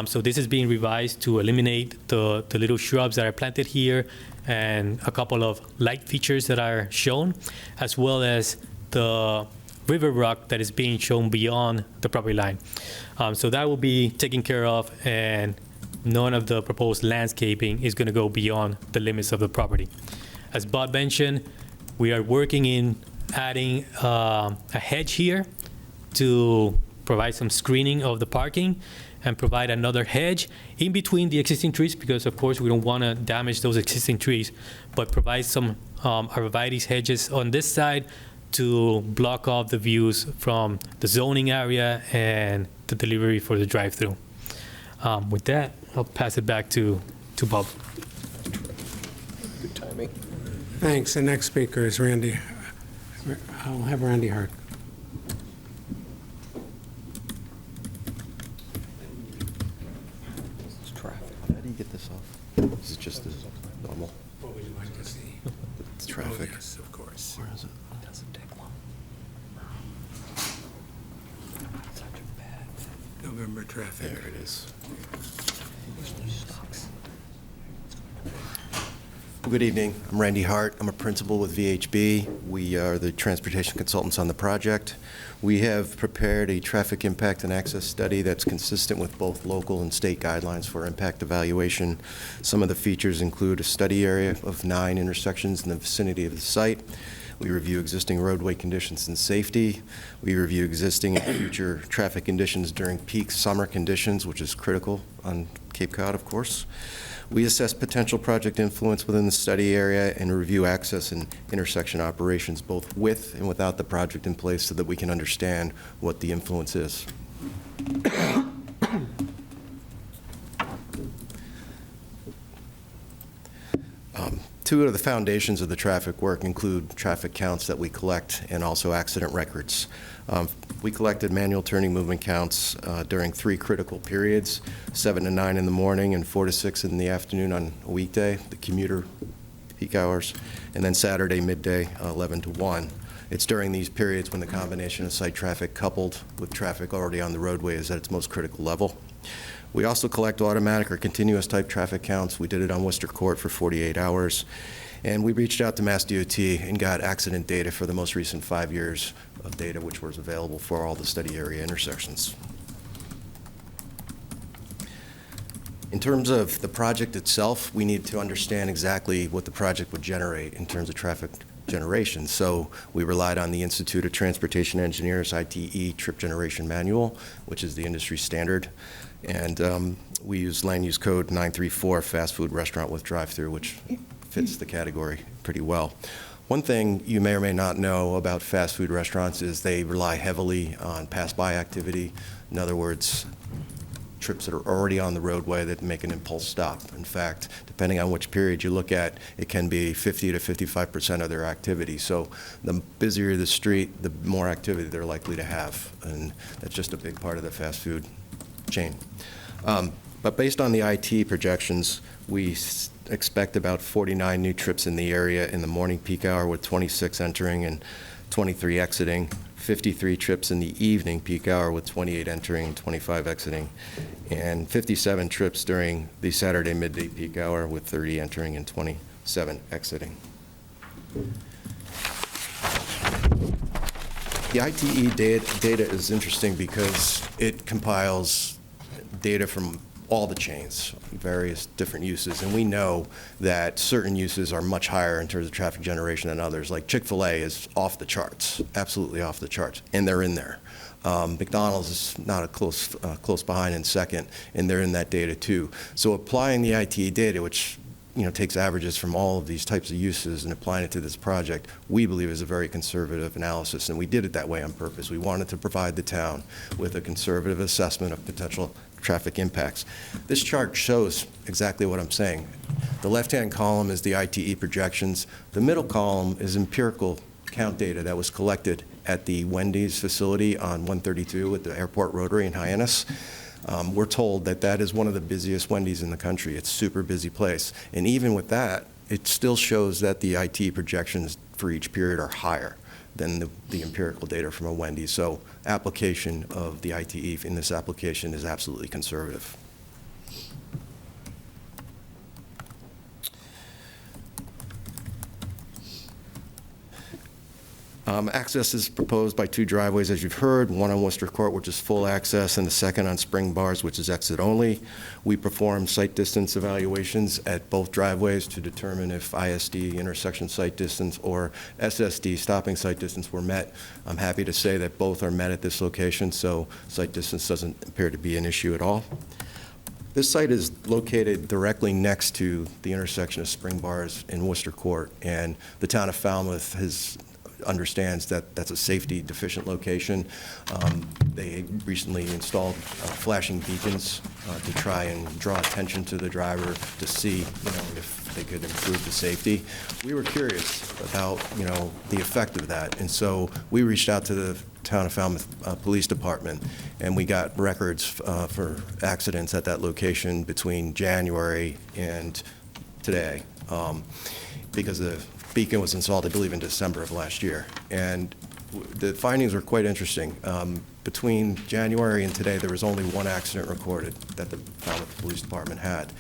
So this is being revised to eliminate the little shrubs that are planted here and a couple of light features that are shown, as well as the river rock that is being shown beyond the property line. So that will be taken care of, and none of the proposed landscaping is going to go beyond the limits of the property. As Bob mentioned, we are working in adding a hedge here to provide some screening of the parking and provide another hedge in between the existing trees, because of course we don't want to damage those existing trees, but provide some arborvitae hedges on this side to block off the views from the zoning area and the delivery for the drive-through. With that, I'll pass it back to Bob. Good timing. Thanks. The next speaker is Randy. I'll have Randy Hart. It's traffic. How do you get this off? Is it just this normal? What would you like to see? It's traffic. Oh, yes, of course. Where is it? It doesn't take long. Such a bad. November traffic. There it is. Good evening. I'm Randy Hart. I'm a principal with VHB. We are the transportation consultants on the project. We have prepared a traffic impact and access study that's consistent with both local and state guidelines for impact evaluation. Some of the features include a study area of 9 intersections in the vicinity of the site. We review existing roadway conditions and safety. We review existing and future traffic conditions during peak summer conditions, which is critical on Cape Cod, of course. We assess potential project influence within the study area and review access and intersection operations both with and without the project in place so that we can understand what the influence is. Two of the foundations of the traffic work include traffic counts that we collect and also accident records. We collected manual turning movement counts during 3 critical periods, 7 to 9 in the morning and 4 to 6 in the afternoon on a weekday, the commuter peak hours, and then Saturday midday, 11 to 1. It's during these periods when the combination of site traffic coupled with traffic already on the roadway is at its most critical level. We also collect automatic or continuous type traffic counts. We did it on Worcester Court for 48 hours. And we reached out to Mass DOT and got accident data for the most recent 5 years of data, which was available for all the study area intersections. In terms of the project itself, we need to understand exactly what the project would generate in terms of traffic generation. So we relied on the Institute of Transportation Engineers, ITE, Trip Generation Manual, which is the industry standard. And we use land use code 934, fast food restaurant with drive-through, which fits the category pretty well. One thing you may or may not know about fast food restaurants is they rely heavily on pass-by activity. In other words, trips that are already on the roadway that make an impulse stop. In fact, depending on which period you look at, it can be 50 to 55% of their activity. So the busier the street, the more activity they're likely to have. And that's just a big part of the fast food chain. But based on the IT projections, we expect about 49 new trips in the area in the morning peak hour, with 26 entering and 23 exiting, 53 trips in the evening peak hour with 28 entering and 25 exiting, and 57 trips during the Saturday midday peak hour with 30 entering and 27 exiting. The ITE data is interesting because it compiles data from all the chains, various different uses, and we know that certain uses are much higher in terms of traffic generation than others. Like Chick-fil-A is off the charts, absolutely off the charts, and they're in there. McDonald's is not a close behind in second, and they're in that data too. So applying the ITE data, which takes averages from all of these types of uses and applying it to this project, we believe is a very conservative analysis, and we did it that way on purpose. We wanted to provide the town with a conservative assessment of potential traffic impacts. This chart shows exactly what I'm saying. The left-hand column is the ITE projections. The middle column is empirical count data that was collected at the Wendy's facility on 132 at the Airport Rotary in Hyannis. We're told that that is one of the busiest Wendy's in the country. It's a super busy place. And even with that, it still shows that the IT projections for each period are higher than the empirical data from a Wendy's. So application of the ITE in this application is absolutely conservative. Access is proposed by 2 driveways, as you've heard, one on Worcester Court, which is full access, and the second on Spring Bars, which is exit only. We perform site distance evaluations at both driveways to determine if ISD, intersection site distance, or SSD, stopping site distance, were met. I'm happy to say that both are met at this location, so site distance doesn't appear to be an issue at all. This site is located directly next to the intersection of Spring Bars and Worcester Court, and the town of Falmouth understands that that's a safety deficient location. They recently installed flashing beacons to try and draw attention to the driver to see, if they could improve the safety. We were curious about, the effect of that, and so we reached out to the town of Falmouth Police Department, and we got records for accidents at that location between January and today, because the beacon was installed, I believe, in December of last year. And the findings were quite interesting. Between January and today, there was only 1 accident recorded that the Falmouth Police Department had.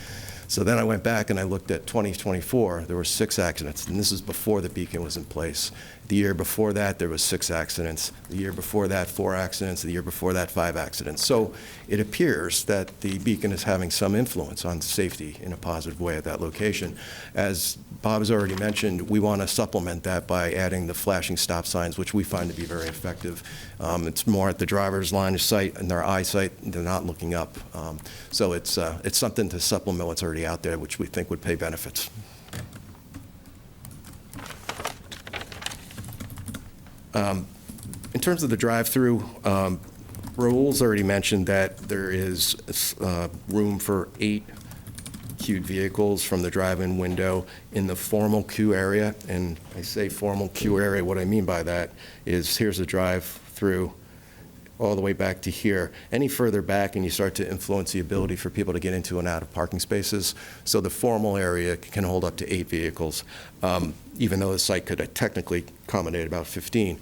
So then I went back and I looked at 2024, there were 6 accidents, and this is before the beacon was in place. The year before that, there was 6 accidents. The year before that, 4 accidents. The year before that, 5 accidents. So it appears that the beacon is having some influence on safety in a positive way at that location. As Bob has already mentioned, we want to supplement that by adding the flashing stop signs, which we find to be very effective. It's more at the driver's line of sight and their eyesight. They're not looking up. So it's something to supplement what's already out there, which we think would pay benefits. In terms of the drive-through, Raul's already mentioned that there is room for 8 queued vehicles from the drive-in window in the formal queue area. And I say formal queue area, what I mean by that is here's a drive-through all the way back to here. Any further back and you start to influence the ability for people to get into and out of parking spaces. So the formal area can hold up to 8 vehicles, even though the site could technically accommodate about 15.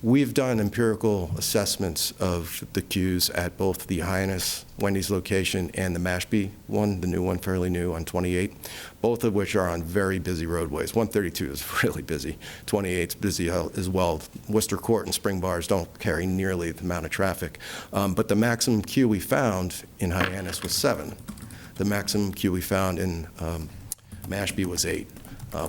We've done empirical assessments of the queues at both the Hyannis Wendy's location and the Mashpee one, the new one, fairly new, on 28, both of which are on very busy roadways. 132 is really busy. 28's busy as well. Worcester Court and Spring Bars don't carry nearly the amount of traffic. But the maximum queue we found in Hyannis was 7. The maximum queue we found in Mashpee was 8.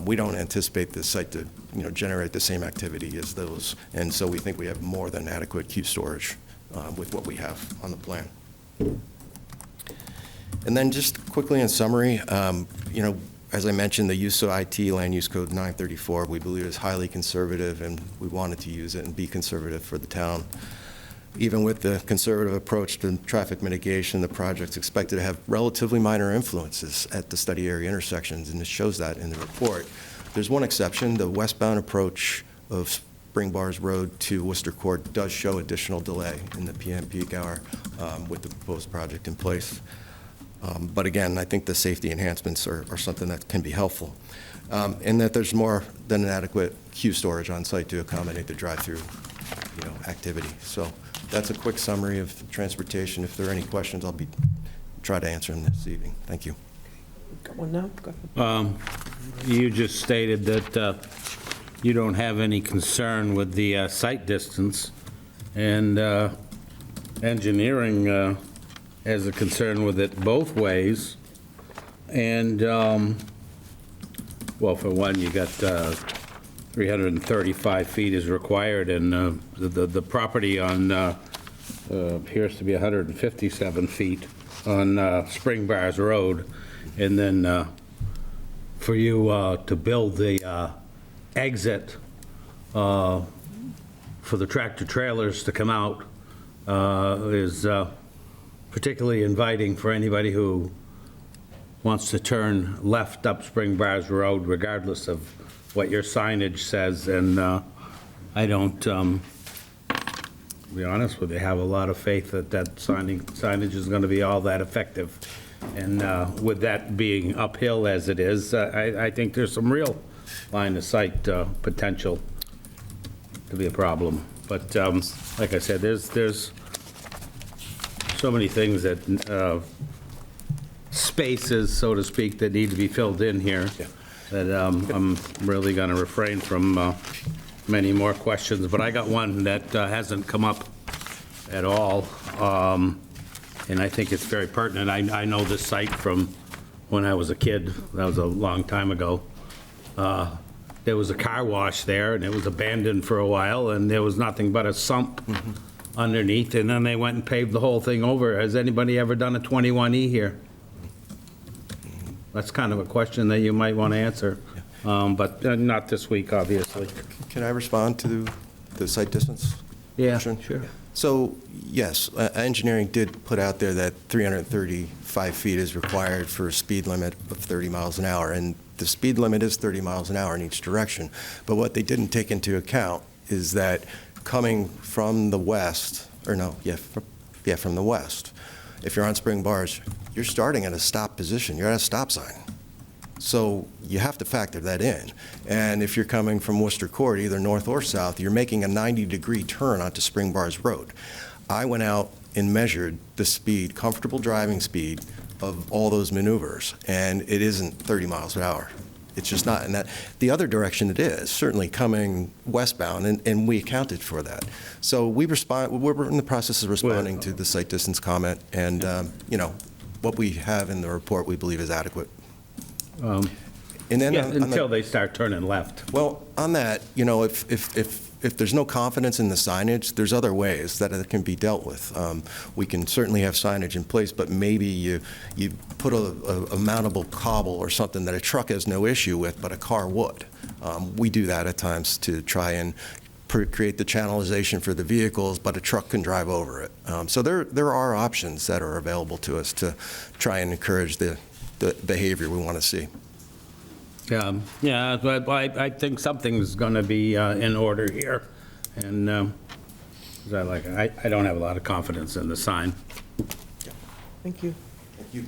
We don't anticipate this site to generate the same activity as those, and so we think we have more than adequate queue storage with what we have on the plan. And then just quickly in summary, as I mentioned, the use of IT, Land Use Code 934, we believe is highly conservative, and we wanted to use it and be conservative for the town. Even with the conservative approach to traffic mitigation, the project's expected to have relatively minor influences at the study area intersections, and it shows that in the report. There's one exception. The westbound approach of Spring Bars Road to Worcester Court does show additional delay in the PM peak hour with the proposed project in place. But again, I think the safety enhancements are something that can be helpful. And that there's more than an adequate queue storage on site to accommodate the drive-through activity. So that's a quick summary of transportation. If there are any questions, I'll try to answer them this evening. Thank you. Got one now? Go ahead. You just stated that you don't have any concern with the site distance, and engineering has a concern with it both ways. And, well, for one, you got 335 feet is required, and the property on appears to be 157 feet on Spring Bars Road, and then 1 feet 50 feet on Worcester Court. And then 1 feet 50 feet on Spring Bars Road. And then 1 feet 50 feet on Spring Bars Road. And then 1 feet 50 feet on Spring Bars Road. And then 1 feet 50 feet on Spring Bars Road. And then 1 feet 50 feet on Spring Bars Road. And then for you to build the exit for the tractor trailers to come out is particularly inviting for anybody who wants to turn left up Spring Bars Road, regardless of what your signage says. And I don't, to be honest with you, have a lot of faith that that signage is going to be all that effective. And with that being uphill as it is, I think there's some real line of sight potential to be a problem. But like I said, there's so many things that, spaces, so to speak, that need to be filled in here, that I'm really going to refrain from many more questions. But I got one that hasn't come up at all, and I think it's very pertinent. I know this site from when I was a kid. That was a long time ago. There was a car wash there, and it was abandoned for a while, and there was nothing but a sump underneath, and then they went and paved the whole thing over. Has anybody ever done a 21E here? That's kind of a question that you might want to answer, but not this week, obviously. Can I respond to the site distance? Yeah, question? sure. So, yes, engineering did put out there that 335 feet is required for a speed limit of 30 miles an hour, and the speed limit is 30 miles an hour in each direction. But what they didn't take into account is that coming from the west, or no, from the west, if you're on Spring Bars, you're starting at a stop position. You're at a stop sign. So you have to factor that in. And if you're coming from Worcester Court, either north or south, you're making a 90-degree turn onto Spring Bars Road. I went out and measured the speed, comfortable driving speed of all those maneuvers, and it isn't 30 miles an hour. It's just not. And that the other direction it is, certainly coming westbound, and we accounted for that. So we're in the process of responding to the site distance comment, and what we have in the report we believe is adequate. And then Until they start turning left. Well, on that, if there's no confidence in the signage, there's other ways that it can be dealt with. We can certainly have signage in place, but maybe you put a mountable cobble or something that a truck has no issue with, but a car would. We do that at times to try and create the channelization for the vehicles, but a truck can drive over it. So there are options that are available to us to try and encourage the behavior we want to see. Yeah, but I think something's going to be in order here, and I don't have a lot of confidence in the sign. Thank you. Thank you.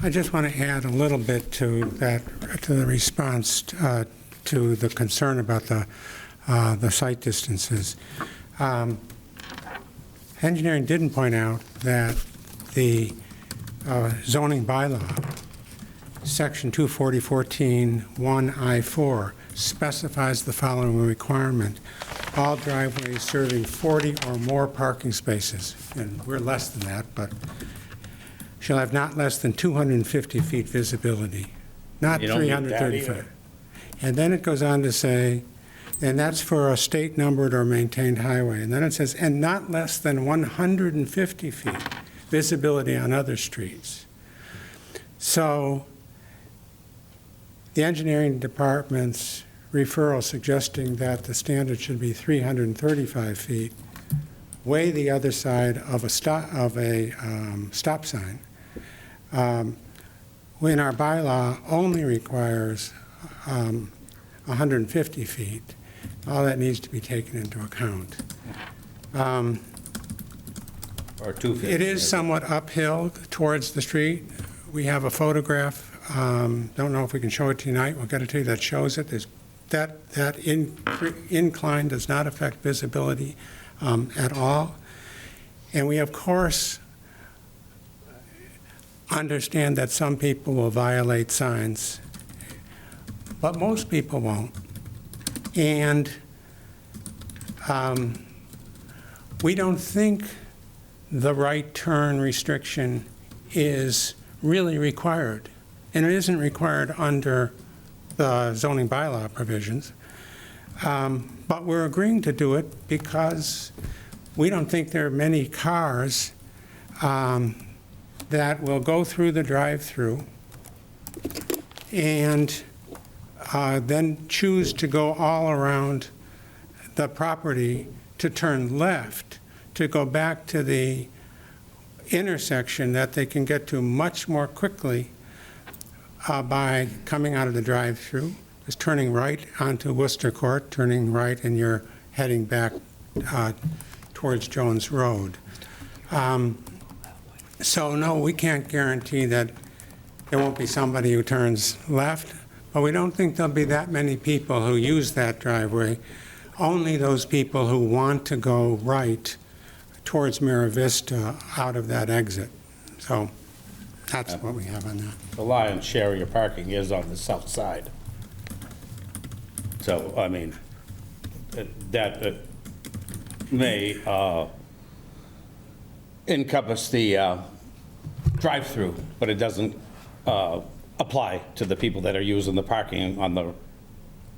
I just want to add a little bit to the response to the concern about the site distances. Engineering didn't point out that the zoning bylaw, Section 24014 1I4, specifies the following requirement: all driveways serving 40 or more parking spaces, and we're less than that, but shall have not less than 250 feet visibility, not You don't need that 335. either. And then it goes on to say, and that's for a state-numbered or maintained highway. And then it says, and not less than 150 feet visibility on other streets. So the engineering department's referral suggesting that the standard should be 335 feet, way the other side of a stop sign, when our bylaw only requires 150 feet. All that needs to be taken into account. Or 250. It is somewhat uphill towards the street. We have a photograph. Don't know if we can show it tonight. We'll get it to you that shows it. That incline does not affect visibility at all. And we, of course, understand that some people will violate signs, but most people won't. And we don't think the right turn restriction is really required. And it isn't required under the zoning bylaw provisions. But we're agreeing to do it because we don't think there are many cars that will go through the drive-through and then choose to go all around the property to turn left, to go back to the intersection that they can get to much more quickly by coming out of the drive-thru, is turning right onto Worcester Court, turning right, and you're heading back towards Jones Road. So no, we can't guarantee that there won't be somebody who turns left, but we don't think there'll be that many people who use that driveway. Only those people who want to go right towards Mira Vista out of that exit. So that's what we have on that. The lion's share of your parking is on the south side. So, I mean, that may encompass the drive-through, but it doesn't apply to the people that are using the parking on the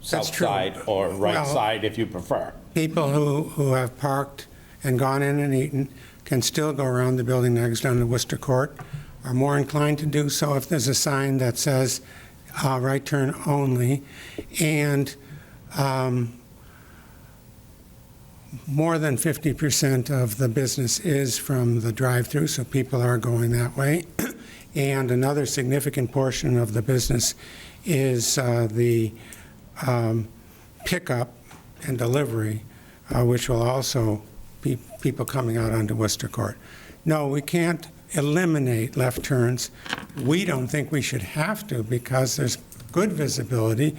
south true. side or right Well, side if you prefer. People who have parked and gone in and eaten can still go around the building next down to Worcester Court, are more inclined to do so if there's a sign that says right turn only, and more than 50% of the business is from the drive-through, so people are going that way. And another significant portion of the business is the pickup and delivery, which will also be people coming out onto Worcester Court. No, we can't eliminate left turns. We don't think we should have to because there's good visibility.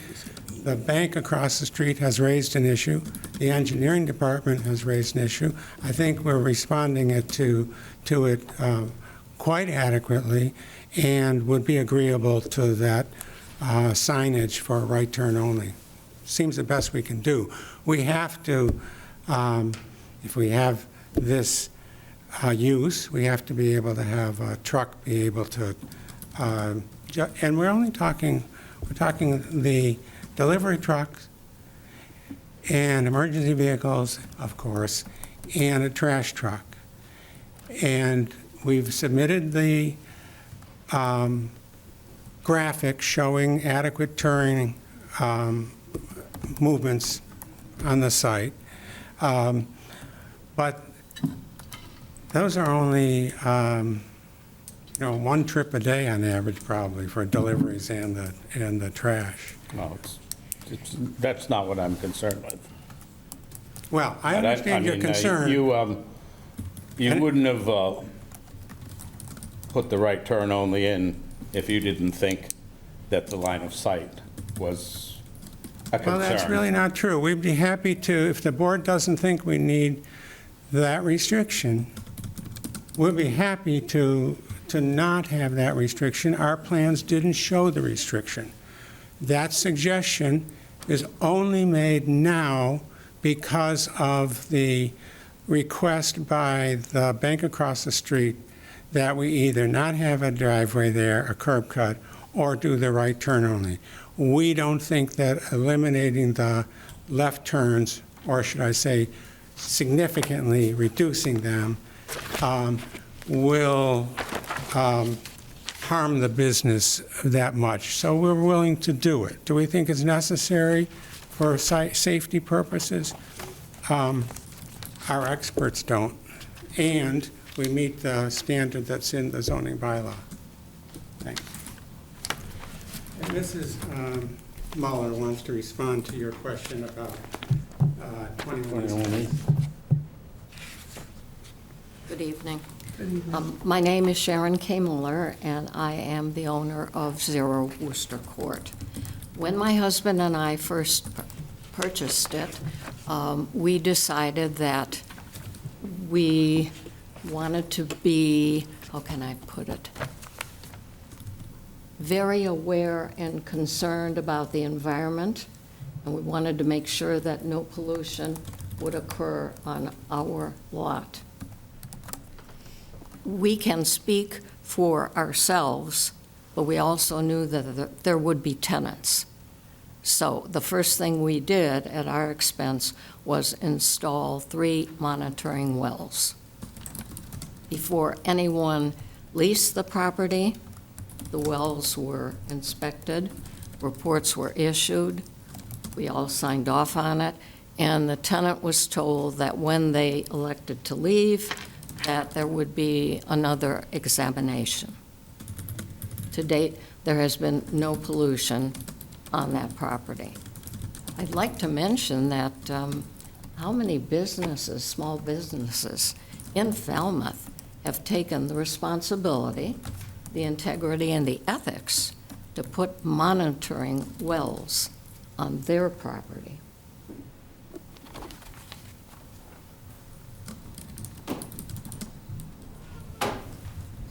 The bank across the street has raised an issue. The engineering department has raised an issue. I think we're responding to it quite adequately and would be agreeable to that signage for a right turn only. Seems the best we can do. We have to, if we have this use, we have to be able to have a truck be able to, and we're talking the delivery trucks and emergency vehicles, of course, and a trash truck. And we've submitted the graphic showing adequate turning movements on the site. But those are only, one trip a day on average, probably, for deliveries and the trash. No, that's not what I'm concerned with. Well, I But understand your mean, concern. You wouldn't have put the right turn only in if you didn't think that the line of sight was a concern. Well, that's really not true. We'd be happy to, if the board doesn't think we need that restriction, we'd be happy to not have that restriction. Our plans didn't show the restriction. That suggestion is only made now because of the request by the bank across the street that we either not have a driveway there, a curb cut, or do the right turn only. We don't think that eliminating the left turns, or should I say significantly reducing them, will harm the business that much. So we're willing to do it. Do we think it's necessary for safety purposes? Our experts don't. And we meet the standard that's in the zoning bylaw. Thanks. And Mrs. Muller wants to respond to your question about 21. Good evening. My name is Sharon K. Muller, and I am the owner of 0 Worcester Court. When my husband and I first purchased it, we decided that we wanted to be, how can I put it, very aware and concerned about the environment, and we wanted to make sure that no pollution would occur on our lot. We can speak for ourselves, but we also knew that there would be tenants. So the first thing we did at our expense was install 3 monitoring wells. Before anyone leased the property, The wells were inspected, reports were issued, we all signed off on it, and the tenant was told that when they elected to leave, that there would be another examination. To date, there has been no pollution on that property. I'd like to mention that how many businesses, small businesses in Falmouth have taken the responsibility, the integrity, and the ethics to put monitoring wells on their property.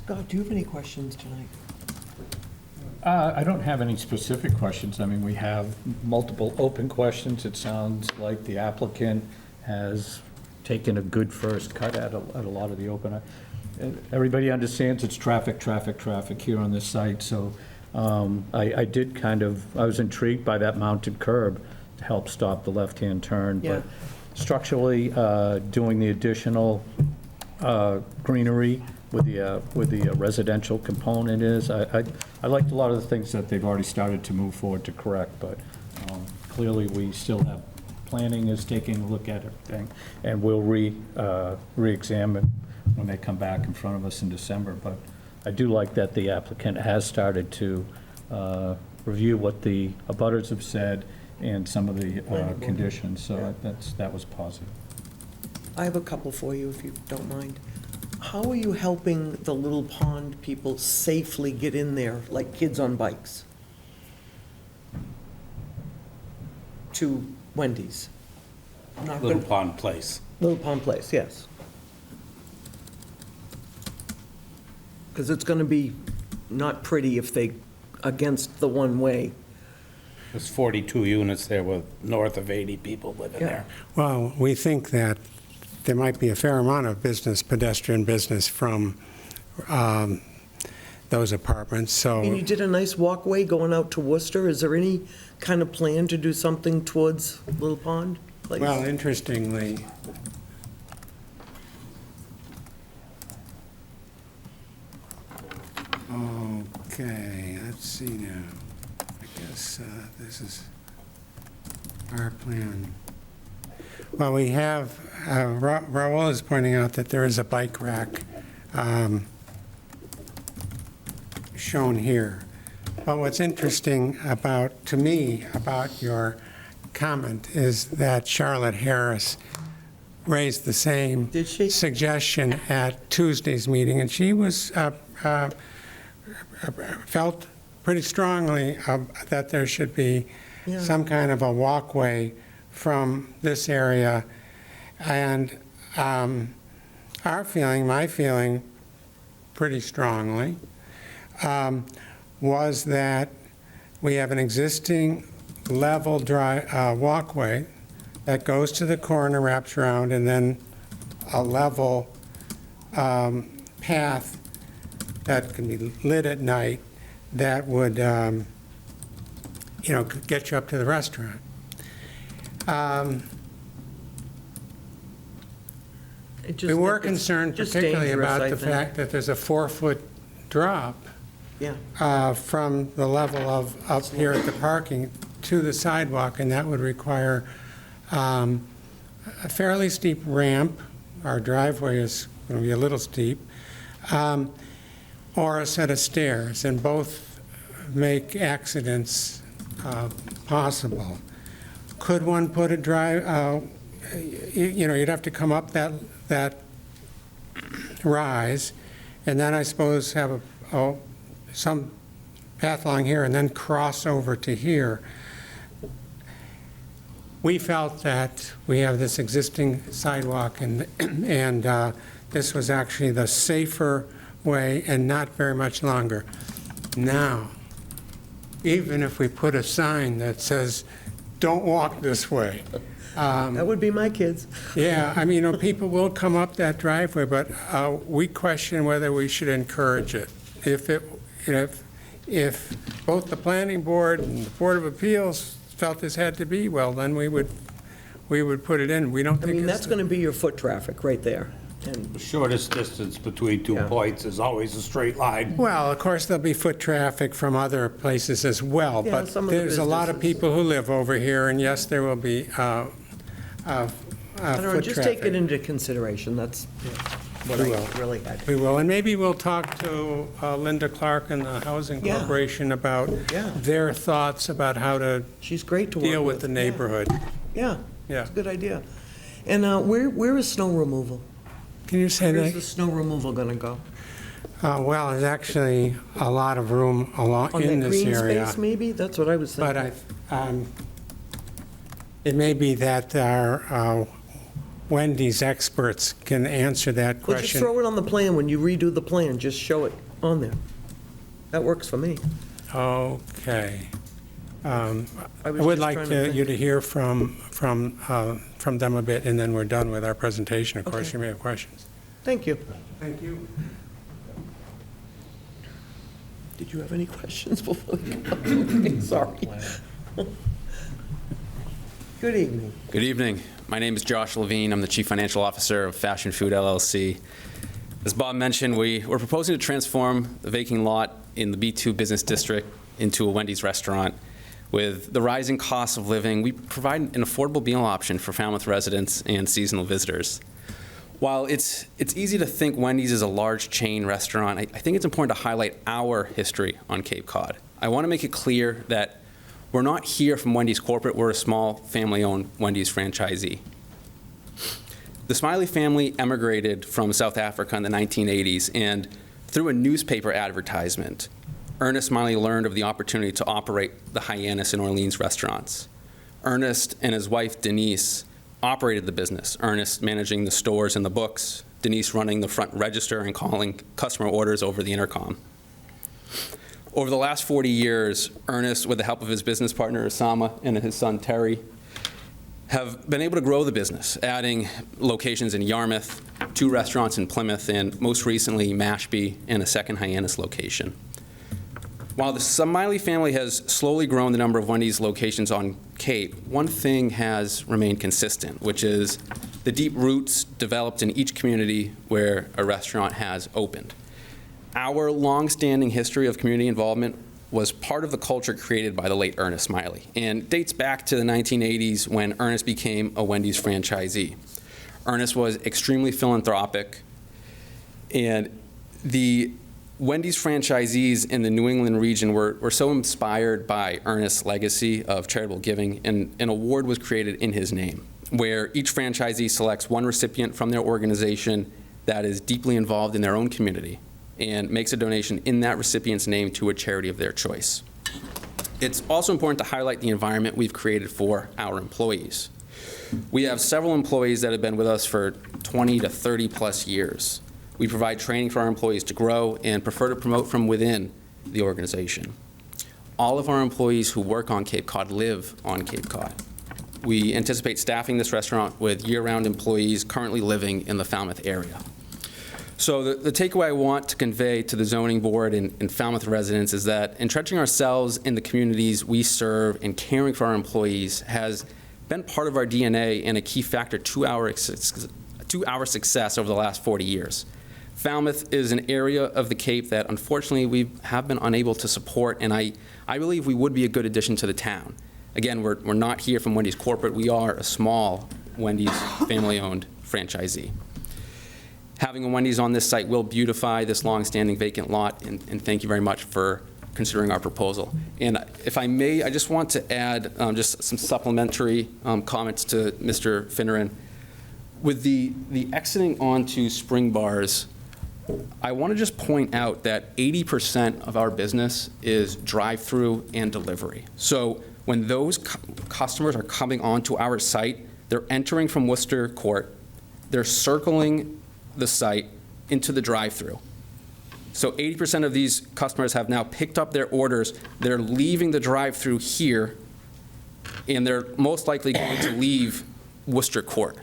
Scott, do you have any questions tonight? I don't have any specific questions. I mean, we have multiple open questions. It sounds like the applicant has taken a good first cut at a lot of the open. Everybody understands it's traffic here on this site, so I was intrigued by that mounted curb to help stop the left-hand turn. Yeah. But structurally, doing the additional greenery with the residential component I liked a lot of the things that they've already started to move forward to correct, but clearly we still have, planning is taking a look at everything, and we'll re-examine when they come back in front of us in December. But I do like that the applicant has started to review what the abutters have said and some of the conditions, so that was positive. I have a couple for you, if you don't mind. How are you helping the Little Pond people safely get in there, like kids on bikes, to Wendy's? Not Little gonna- Pond Place. Little Pond Place, yes. Because it's going to be not pretty if they, against the one-way. There's 42 units there with north of 80 people living Yeah. there. Well, we think that there might be a fair amount of business, pedestrian business from those apartments, And you so, did a nice walkway going out to Worcester. Is there any kind of plan to do something towards Little Pond Place? well, interestingly, okay, let's see now. I guess this is our plan. Well, we have, Raul is pointing out that there is a bike rack shown here. But what's interesting to me, about your comment is that Charlotte Harris raised the same Did she? suggestion at Tuesday's meeting, and she was felt pretty strongly that there should be Yeah. some kind of a walkway from this area. And our feeling, my feeling pretty strongly, was that we have an existing level walkway that goes to the corner, wraps around, and then a level path that can be lit at night that would, get you up to the restaurant. We were concerned just particularly dangerous, about I the think. fact that there's a 4-foot drop Yeah. from the level of up here at the parking to the sidewalk, and that would require a fairly steep ramp. Our driveway is going to be a little steep, or a set of stairs, and both make accidents possible. Could one put a you'd have to come up that rise, and then I suppose have some path along here and then cross over to here. We felt that we have this existing sidewalk, and this was actually the safer way and not very much longer. Now, even if we put a sign that says, "Don't walk this way," That would be my kids. yeah, I mean, people will come up that driveway, but we question whether we should encourage it. If both the planning board and the Board of Appeals felt this had to be, well, then we would put it in. We don't I think mean, it's... that's going to be your foot traffic right there. And The shortest distance between 2 Yeah. points is always a straight line. Well, of course, there'll be foot traffic from other places as well, Yeah, but some of the there's a lot of businesses. people who live over here, and yes, there will be I don't know, foot just take it traffic. into consideration, that's what We I will. really had. We will, and maybe we'll talk to Linda Clark and the Housing Yeah. Corporation about Yeah. their thoughts about how to She's great to work with. deal with the Yeah. neighborhood. Yeah, Yeah. it's a good idea. And where is snow removal? Can you say Where's the that? snow removal gonna go? Well, there's actually a lot of room along On in that this green area. space, maybe? That's what I was But thinking. it may be that our Wendy's experts can answer that Well, just question. throw it on the plan, when you redo the plan, just show it on there. That works for me. Okay. I I was would just like trying to you think. to hear from them a bit, and then we're done with our presentation. Of course, Okay. you may have questions. Thank you. Thank you. Did you have any questions before you? Okay, sorry. Good evening. Good evening. My name is Josh Levine. I'm the Chief Financial Officer of Fashion Food LLC. As Bob mentioned, we're proposing to transform the vacant lot in the B2 Business District into a Wendy's restaurant. With the rising cost of living, we provide an affordable meal option for Falmouth residents and seasonal visitors. While it's easy to think Wendy's is a large chain restaurant, I think it's important to highlight our history on Cape Cod. I want to make it clear that we're not here from Wendy's corporate. We're a small family-owned Wendy's franchisee. The Smiley family emigrated from South Africa in the 1980s, and through a newspaper advertisement, Ernest Smiley learned of the opportunity to operate the Hyannis and Orleans restaurants. Ernest and his wife, Denise, operated the business, Ernest managing the stores and the books, Denise running the front register and calling customer orders over the intercom. Over the last 40 years, Ernest, with the help of his business partner, Osama, and his son, Terry, have been able to grow the business, adding locations in Yarmouth, 2 restaurants in Plymouth, and most recently, Mashpee, and a second Hyannis location. While the Smiley family has slowly grown the number of Wendy's locations on Cape, one thing has remained consistent, which is the deep roots developed in each community where a restaurant has opened. Our long-standing history of community involvement was part of the culture created by the late Ernest Smiley, and dates back to the 1980s when Ernest became a Wendy's franchisee. Ernest was extremely philanthropic, and the Wendy's franchisees in the New England region were so inspired by Ernest's legacy of charitable giving, and an award was created in his name, where each franchisee selects one recipient from their organization that is deeply involved in their own community and makes a donation in that recipient's name to a charity of their choice. It's also important to highlight the environment we've created for our employees. We have several employees that have been with us for 20 to 30 plus years. We provide training for our employees to grow and prefer to promote from within the organization. All of our employees who work on Cape Cod live on Cape Cod. We anticipate staffing this restaurant with year-round employees currently living in the Falmouth area. So the takeaway I want to convey to the zoning board and Falmouth residents is that entrenching ourselves in the communities we serve and caring for our employees has been part of our DNA and a key factor to our success over the last 40 years. Falmouth is an area of the Cape that unfortunately we have been unable to support, and I believe we would be a good addition to the town. Again, we're not here from Wendy's corporate. We are a small Wendy's family-owned franchisee. Having a Wendy's on this site will beautify this long-standing vacant lot, and thank you very much for considering our proposal. And if I may, I just want to add just some supplementary comments to Mr. Finneran. With the exiting onto Spring Bars, I want to just point out that 80% of our business is drive-through and delivery. So when those customers are coming onto our site, they're entering from Worcester Court, they're circling the site into the drive-through. So 80% of these customers have now picked up their orders, they're leaving the drive-through here, and they're most likely going to leave Worcester Court.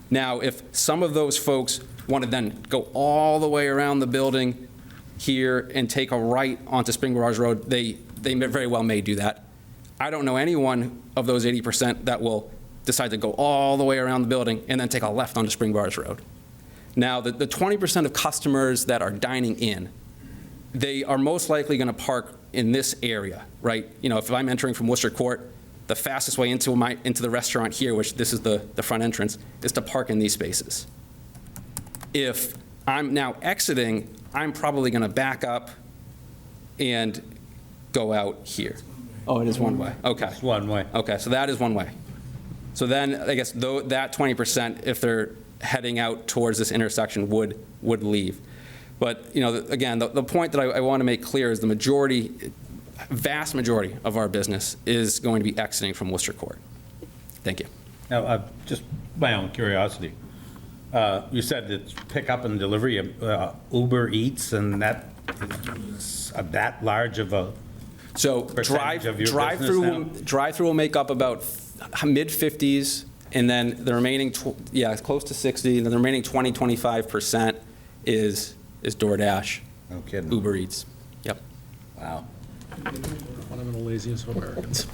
Now, if some of those folks want to then go all the way around the building here and take a right onto Spring Barrage Road, they very well may do that. I don't know anyone of those 80% that will decide to go all the way around the building and then take a left onto Spring Barrage Road. Now, the 20% of customers that are dining in, they are most likely going to park in this area, right? You know, if I'm entering from Worcester Court, the fastest way into the restaurant here, which this is the front entrance, is to park in these spaces. If I'm now exiting, I'm probably going to back up and go out here. Oh, it is one way. Okay. It's one way. Okay, so that is one way. So then, I guess, that 20%, if they're heading out towards this intersection, would leave. But, you know, again, the point that I want to make clear is the vast majority of our business is going to be exiting from Worcester Court. Thank you. Now, just my own curiosity. You said it's pickup and delivery of Uber Eats, and that is that large of a percentage of your business now? Drive-thru will make up about mid-50s, and then the remaining, close to 60, and then the remaining 20-25% is DoorDash. No kidding. Uber Eats. Yep. Wow. One of the laziest of Americans.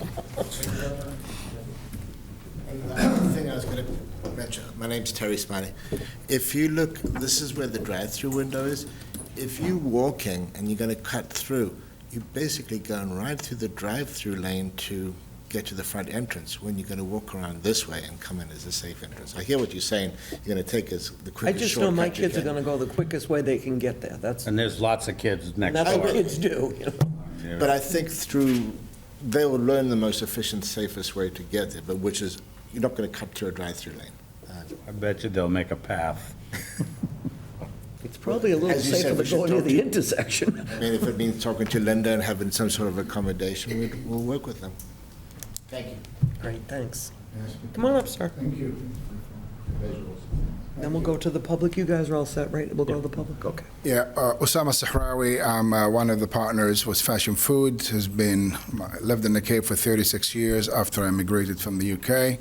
Another thing I was going to mention, my name's Terry Spiney. If you look, this is where the drive-through window is. If you're walking and you're going to cut through, you're basically going right through the drive-through lane to get to the front entrance, when you're going to walk around this way and come in as a safe entrance. I hear what you're saying. You're going to take us the I quickest just know my shortcut you kids are can. going to go the quickest way they can get there. And there's lots of kids next That's door. what kids do, you know. But I think they will learn the most efficient, safest way to get there, but which is, you're not going to cut through a drive-through lane. I bet you they'll make a path. It's probably a little As you said, safer we than should going near talk the to- intersection. I mean, if it means talking to Linda and having some sort of accommodation, we'll work with them. Thank you. Great, thanks. Come on up, sir. Thank you. Then we'll go to the public. You guys are all set, right? We'll go to the public, okay. Yeah, Osama Sahrawi, I'm one of the partners with Fashion Food, lived in the Cape for 36 years after I immigrated from the UK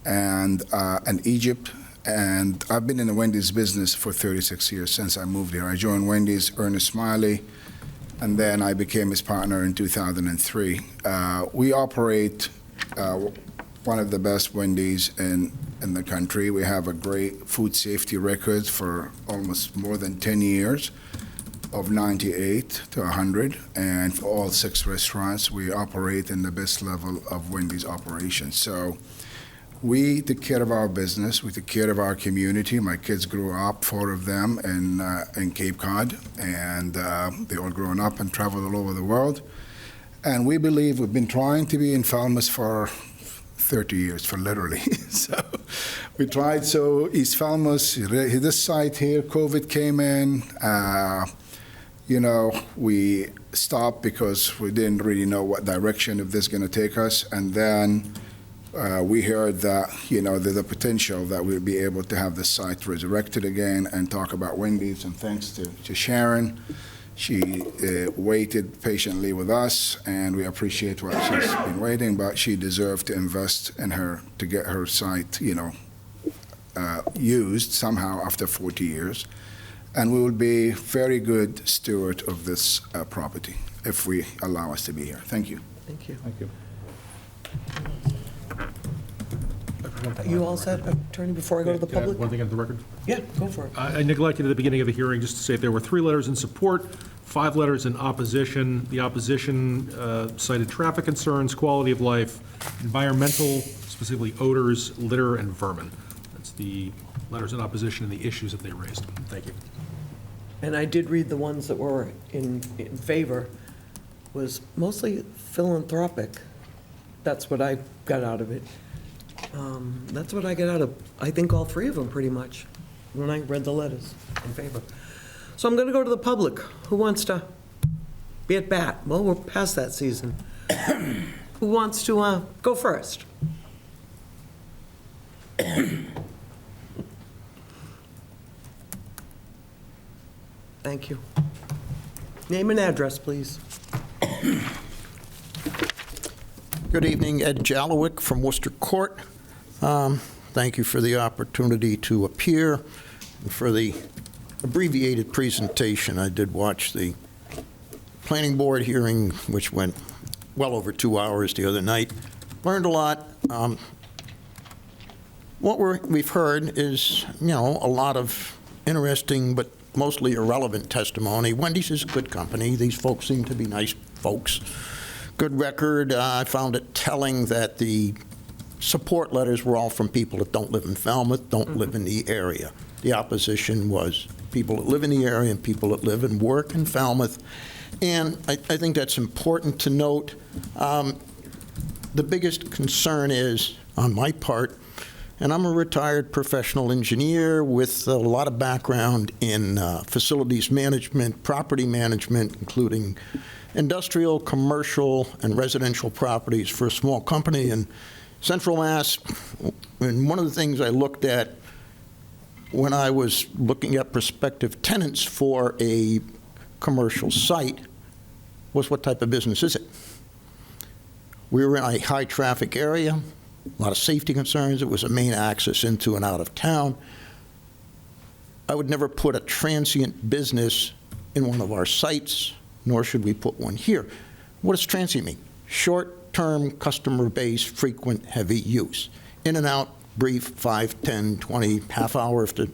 and Egypt. And I've been in the Wendy's business for 36 years since I moved here. I joined Wendy's, Ernest Smiley, and then I became his partner in 2003. We operate one of the best Wendy's in the country. We have a great food safety record for almost more than 10 years, of 98 to 100. And for all 6 restaurants, we operate in the best level of Wendy's operations. So we take care of our business, we take care of our community. My kids grew up, 4 of them, in Cape Cod, and they all grown up and traveled all over the world. And we believe we've been trying to be in Falmouth for 30 years, for literally. So we tried, so East Falmouth, this site here, COVID came in. We stopped because we didn't really know what direction if this is going to take us. And then we heard that, there's a potential that we'll be able to have the site resurrected again and talk about Wendy's. And thanks to Sharon, she waited patiently with us, and we appreciate what she's been waiting, but she deserved to invest in her to get her site, used somehow after 40 years. And we will be very good steward of this property if we allow us to be here. Thank you. Thank you. Thank you. You all set, attorney, before I go to the public? One thing on the record. Yeah, go for it. I neglected at the beginning of the hearing just to say there were 3 letters in support, 5 letters in opposition. The opposition cited traffic concerns, quality of life, environmental, specifically odors, litter, and vermin. That's the letters in opposition and the issues that they raised. Thank you. And I did read the ones that were in favor, was mostly philanthropic. That's what I got out of it. That's what I got out of, I think, all 3 of them, pretty much, when I read the letters in favor. So I'm going to go to the public. Who wants to be at bat? Well, we're past that season. Who wants to go first? Thank you. Name and address, please. Good evening, Ed Jalowick from Worcester Court. Thank you for the opportunity to appear and for the abbreviated presentation. I did watch the planning board hearing, which went well over 2 hours the other night. Learned a lot. What we've heard is, a lot of interesting but mostly irrelevant testimony. Wendy's is a good company. These folks seem to be nice folks. Good record. I found it telling that the support letters were all from people that don't live in Falmouth, don't live in the area. The opposition was people that live in the area and people that live and work in Falmouth. And I think that's important to note. The biggest concern is, on my part, and I'm a retired professional engineer with a lot of background in facilities management, property management, including industrial, commercial, and residential properties for a small company in Central Mass. And one of the things I looked at when I was looking at prospective tenants for a commercial site was, what type of business is it? We were in a high-traffic area, a lot of safety concerns. It was a main access into and out of town. I would never put a transient business in one of our sites, nor should we put one here. What does transient mean? Short-term customer base, frequent, heavy use. In and out, brief, 5, 10, 20, half hour after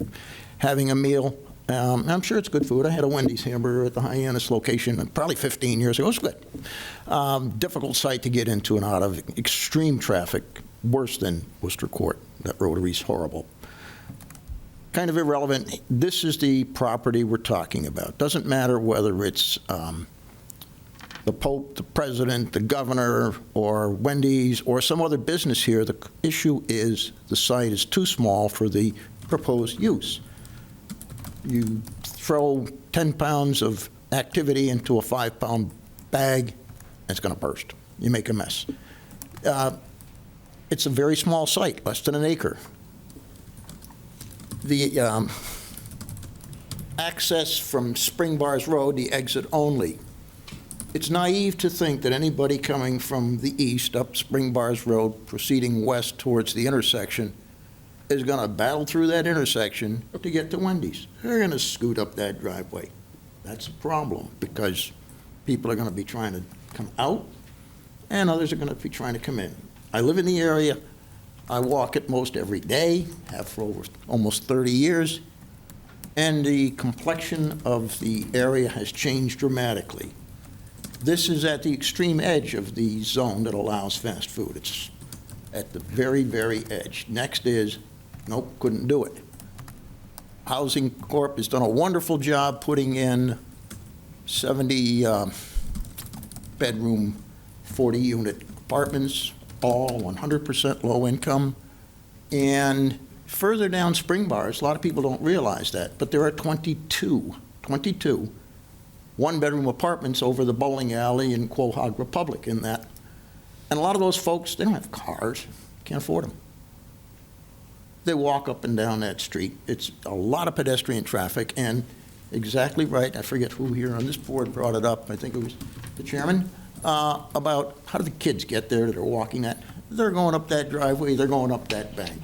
having a meal. I'm sure it's good food. I had a Wendy's hamburger at the Hyannis location probably 15 years ago. It was good. Difficult site to get into and out of. Extreme traffic, worse than Worcester Court. That rotary's horrible. Kind of irrelevant. This is the property we're talking about. Doesn't matter whether it's the Pope, the President, the Governor, or Wendy's, or some other business here. The issue is the site is too small for the proposed use. You throw 10 pounds of activity into a 5-pound bag, it's going to burst. You make a mess. It's a very small site, less than an acre. The access from Spring Bars Road, the exit only. It's naive to think that anybody coming from the east up Spring Bars Road, proceeding west towards the intersection, is going to battle through that intersection to get to Wendy's. They're going to scoot up that driveway. That's a problem, because people are going to be trying to come out, and others are going to be trying to come in. I live in the area. I walk it most every day, have for over almost 30 years, and the complexion of the area has changed dramatically. This is at the extreme edge of the zone that allows fast food. It's at the very, very edge. Next is, nope, couldn't do it. Housing Corp has done a wonderful job putting in 70 bedroom, 40-unit apartments, all 100% low income. And further down Spring Bars, a lot of people don't realize that, but there are 22 one-bedroom apartments over the bowling alley in Quahog Republic in that. And a lot of those folks, they don't have cars, can't afford them. They walk up and down that street. It's a lot of pedestrian traffic, and exactly right, I forget who here on this board brought it up, I think it was the chairman, about how do the kids get there that are walking that? They're going up that driveway, they're going up that bank.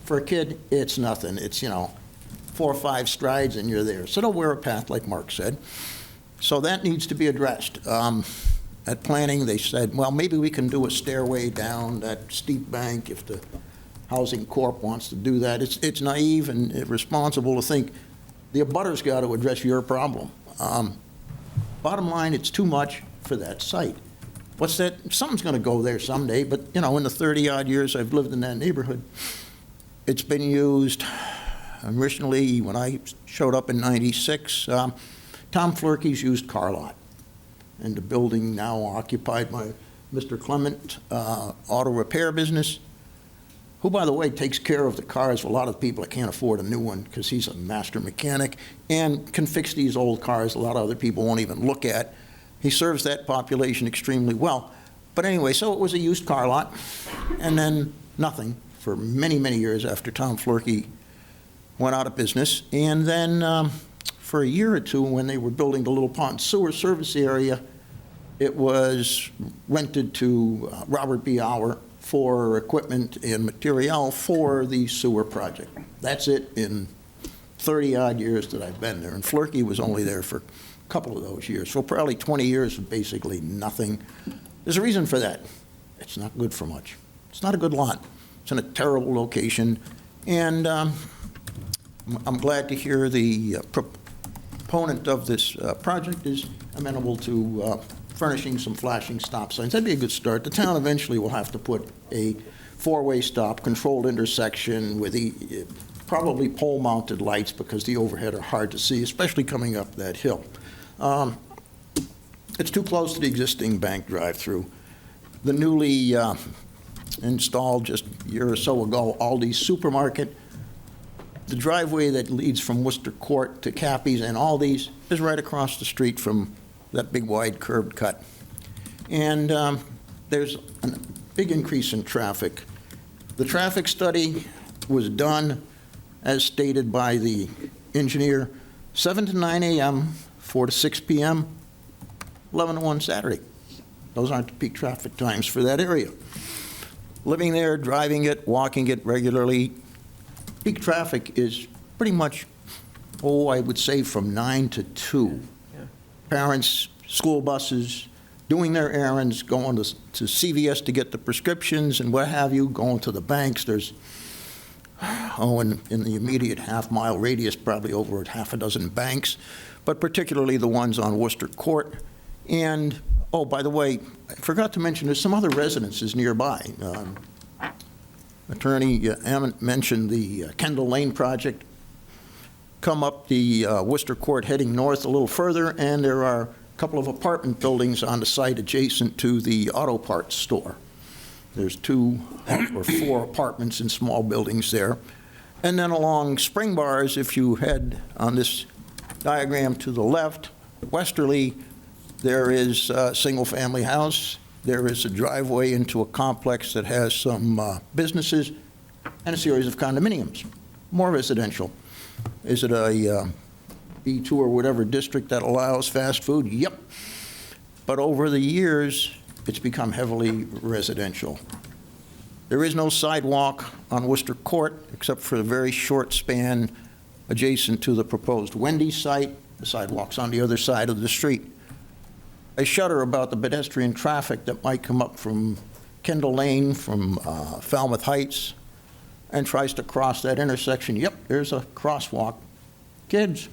For a kid, it's nothing. It's, 4 or 5 strides and you're there. So don't wear a path, like Mark said. So that needs to be addressed. At planning, they said, well, maybe we can do a stairway down that steep bank if the Housing Corp wants to do that. It's naive and irresponsible to think the abutter's got to address your problem. Bottom line, it's too much for that site. What's that? Something's going to go there someday, but, in the 30-odd years I've lived in that neighborhood, it's been used. Originally, when I showed up in '96, Tom Flurkey's used car lot. And the building now occupied by Mr. Clement Auto Repair Business, who, by the way, takes care of the cars of a lot of people that can't afford a new one because he's a master mechanic and can fix these old cars a lot of other people won't even look at. He serves that population extremely well. But anyway, so it was a used car lot, and then nothing for many, many years after Tom Flurkey went out of business. And then for a year or two, when they were building the Little Pond Sewer Service area, it was rented to Robert B. Auer for equipment and material for the sewer project. That's it in 30-odd years that I've been there. And Flurkey was only there for a couple of those years. So probably 20 years of basically nothing. There's a reason for that. It's not good for much. It's not a good lot. It's in a terrible location. And I'm glad to hear the proponent of this project is amenable to furnishing some flashing stop signs. That'd be a good start. The town eventually will have to put a four-way stop, controlled intersection with probably pole-mounted lights because the overhead are hard to see, especially coming up that hill. It's too close to the existing bank drive-through. The newly installed just a year or so ago Aldi's supermarket, the driveway that leads from Worcester Court to Cappy's and Aldi's is right across the street from that big wide curb cut. And there's a big increase in traffic. The traffic study was done, as stated by the engineer, 7 to 9 a.m., 4 to 6 p.m., 11 to 1 Saturday. Those aren't the peak traffic times for that area. Living there, driving it, walking it regularly, peak traffic is pretty much, I would say from 9 to 2. Yeah. Parents, school buses, doing their errands, going to CVS to get the prescriptions and what have you, going to the banks. There's, in the immediate half-mile radius, probably over half a dozen banks, but particularly the ones on Worcester Court. And, by the way, I forgot to mention, there's some other residences nearby. Attorney Ament mentioned the Kendall Lane project. Come up the Worcester Court heading north a little further, and there are a couple of apartment buildings on the site adjacent to the auto parts store. There's 2 or 4 apartments in small buildings there. And then along Spring Bars, if you head on this diagram to the left, westerly, there is a single-family house. There is a driveway into a complex that has some businesses and a series of condominiums, more residential. Is it a B2 or whatever district that allows fast food? Yep. But over the years, it's become heavily residential. There is no sidewalk on Worcester Court except for a very short span adjacent to the proposed Wendy's site. The sidewalk's on the other side of the street. I shudder about the pedestrian traffic that might come up from Kendall Lane, from Falmouth Heights, and tries to cross that intersection. Yep, there's a crosswalk. Kids,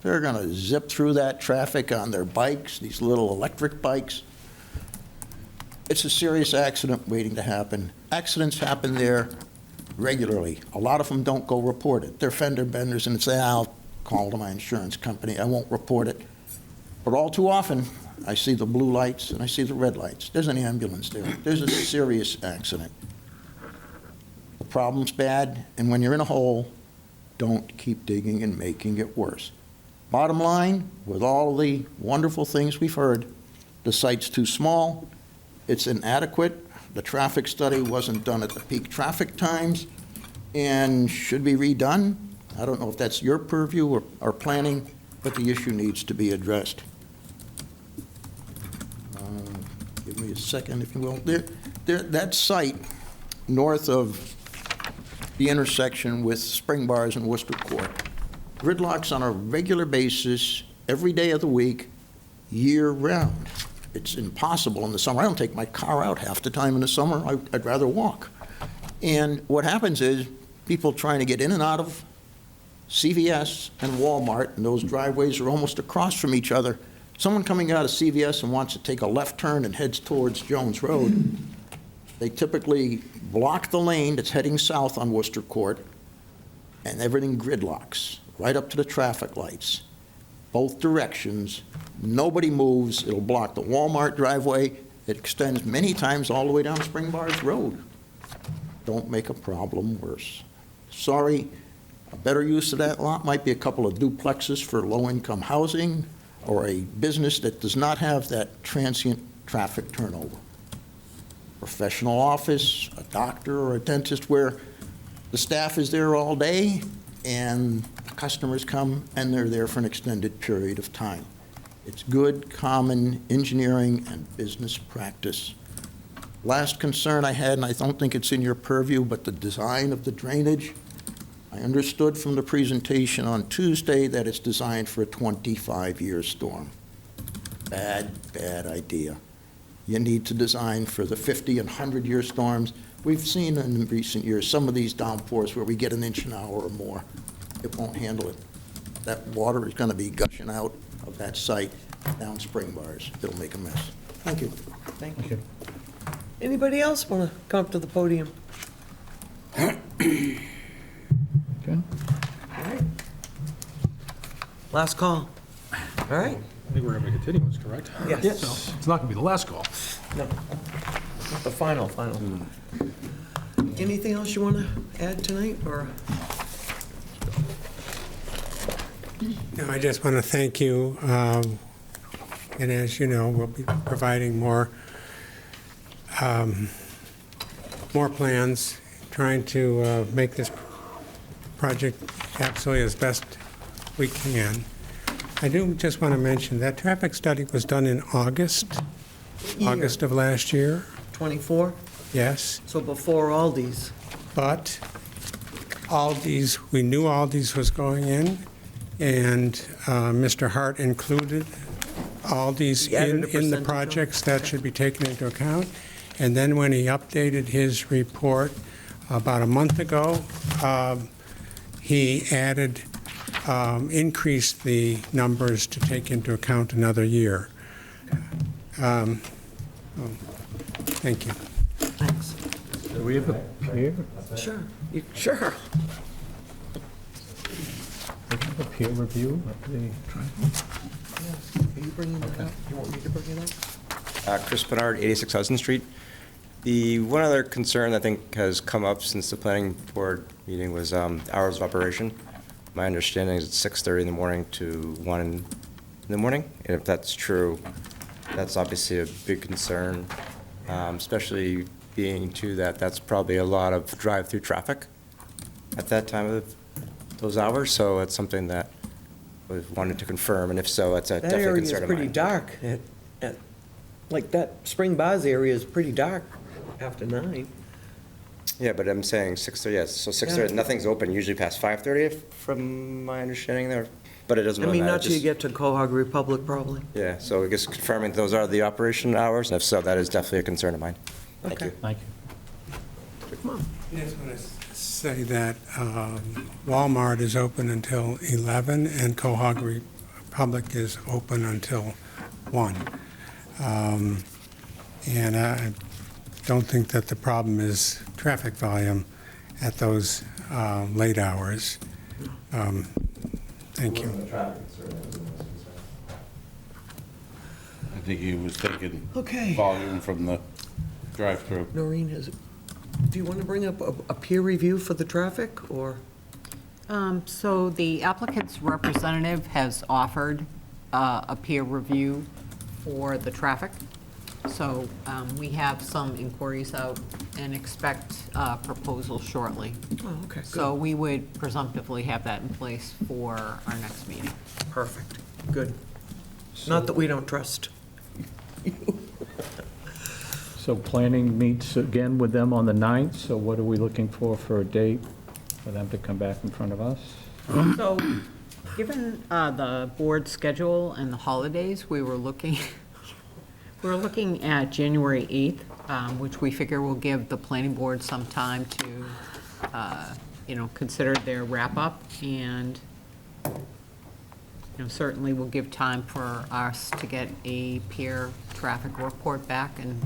they're going to zip through that traffic on their bikes, these little electric bikes. It's a serious accident waiting to happen. Accidents happen there regularly. A lot of them don't go report it. They're fender benders and say, I'll call to my insurance company. I won't report it. But all too often, I see the blue lights and I see the red lights. There's an ambulance there. There's a serious accident. The problem's bad, and when you're in a hole, don't keep digging and making it worse. Bottom line, with all the wonderful things we've heard, the site's too small, it's inadequate, the traffic study wasn't done at the peak traffic times, and should be redone. I don't know if that's your purview or planning, but the issue needs to be addressed. Give me a second, if you will. That site north of the intersection with Spring Bars and Worcester Court, gridlocks on a regular basis, every day of the week, year-round. It's impossible in the summer. I don't take my car out half the time in the summer. I'd rather walk. And what happens is people trying to get in and out of CVS and Walmart, and those driveways are almost across from each other. Someone coming out of CVS and wants to take a left turn and heads towards Jones Road, they typically block the lane that's heading south on Worcester Court, and everything gridlocks right up to the traffic lights. Both directions, nobody moves. It'll block the Walmart driveway. It extends many times all the way down Spring Bars Road. Don't make a problem worse. Sorry, a better use of that lot might be a couple of duplexes for low-income housing, or a business that does not have that transient traffic turnover. Professional office, a doctor or a dentist where the staff is there all day and customers come and they're there for an extended period of time. It's good, common engineering and business practice. Last concern I had, and I don't think it's in your purview, but the design of the drainage. I understood from the presentation on Tuesday that it's designed for a 25-year storm. Bad idea. You need to design for the 50 and 100-year storms. We've seen in recent years some of these downpours where we get an inch an hour or more. it won't handle it. That water is going to be gushing out of that site down spring bars. It'll make a mess. Thank you. Thank you. Anybody else want to come up to the podium? Okay. All right. Last call. All right. I think we're going to make a continuance, correct? Yes. So it's not going to be the last call. No, not the final. Anything else you want to add tonight, or? No, I just want to thank you. And as you know, we'll be providing more plans, trying to make this project absolutely as best we can. I do just want to mention that traffic study was done in August of last year. 24? Yes. So before Aldi's. But Aldi's, we knew Aldi's was going in, and Mr. Hart included Aldi's He added a in the percentage projects. That should be taken into account. And then when he updated his report about a month ago, he added, increased the numbers to take into account another year. Thank you. Thanks. Do we have a peer, Sure. Sure. peer review of the Are you bringing that up? You want me to bring it up? Chris Bernard, 86 Hudson Street. The one other concern I think has come up since the planning board meeting was hours of operation. My understanding is it's 6:30 in the morning to 1 in the morning. And if that's true, that's obviously a big concern, especially being too that that's probably a lot of drive-through traffic at that time of those hours. So it's something that we wanted to confirm, and if so, that's a That definite area is concern of pretty mine. dark. Like that Spring Bars area is pretty dark after 9. Yeah, but I'm saying 6:30, yes, so 6:30, nothing's open usually past 5:30 from my understanding there, but it doesn't I really mean, matter. not till you get to Quahog Republic, probably. Yeah, so I guess confirming those are the operation hours, and if so, that is definitely a concern of mine. Thank Okay. you. Thank you. Come on. I just want to say that Walmart is open until 11, and Quahog Republic is open until 1. And I don't think that the problem is traffic volume at those late hours. Thank you. I think he was thinking Okay. volume from the drive-through. Noreen, do you want to bring up a peer review for the traffic, or? So the applicant's representative has offered a peer review for the traffic. So we have some inquiries out and expect a proposal shortly. Oh, okay, good. So we would presumptively have that in place for our next meeting. Perfect. Good. Not that we don't trust. So planning meets again with them on the 9th, so what are we looking for a date for them to come back in front of us? So, given the board schedule and the holidays, we were looking at January 8th, which we figure will give the planning board some time to, consider their wrap-up, and, certainly will give time for us to get a peer traffic report back and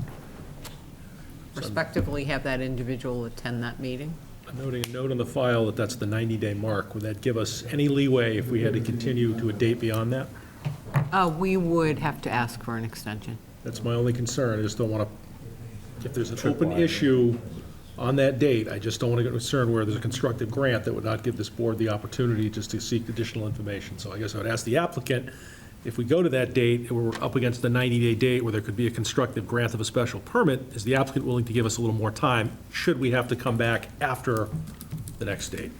respectively have that individual attend that meeting. I'm noting a note on the file that that's the 90-day mark. Would that give us any leeway if we had to continue to a date beyond that? We would have to ask for an extension. That's my only concern. I just don't want to, if there's an open issue on that date, I just don't want to get concerned where there's a constructive grant that would not give this board the opportunity just to seek additional information. So I guess I would ask the applicant, if we go to that date, and we're up against the 90-day date where there could be a constructive grant of a special permit, is the applicant willing to give us a little more time, should we have to come back after the next date?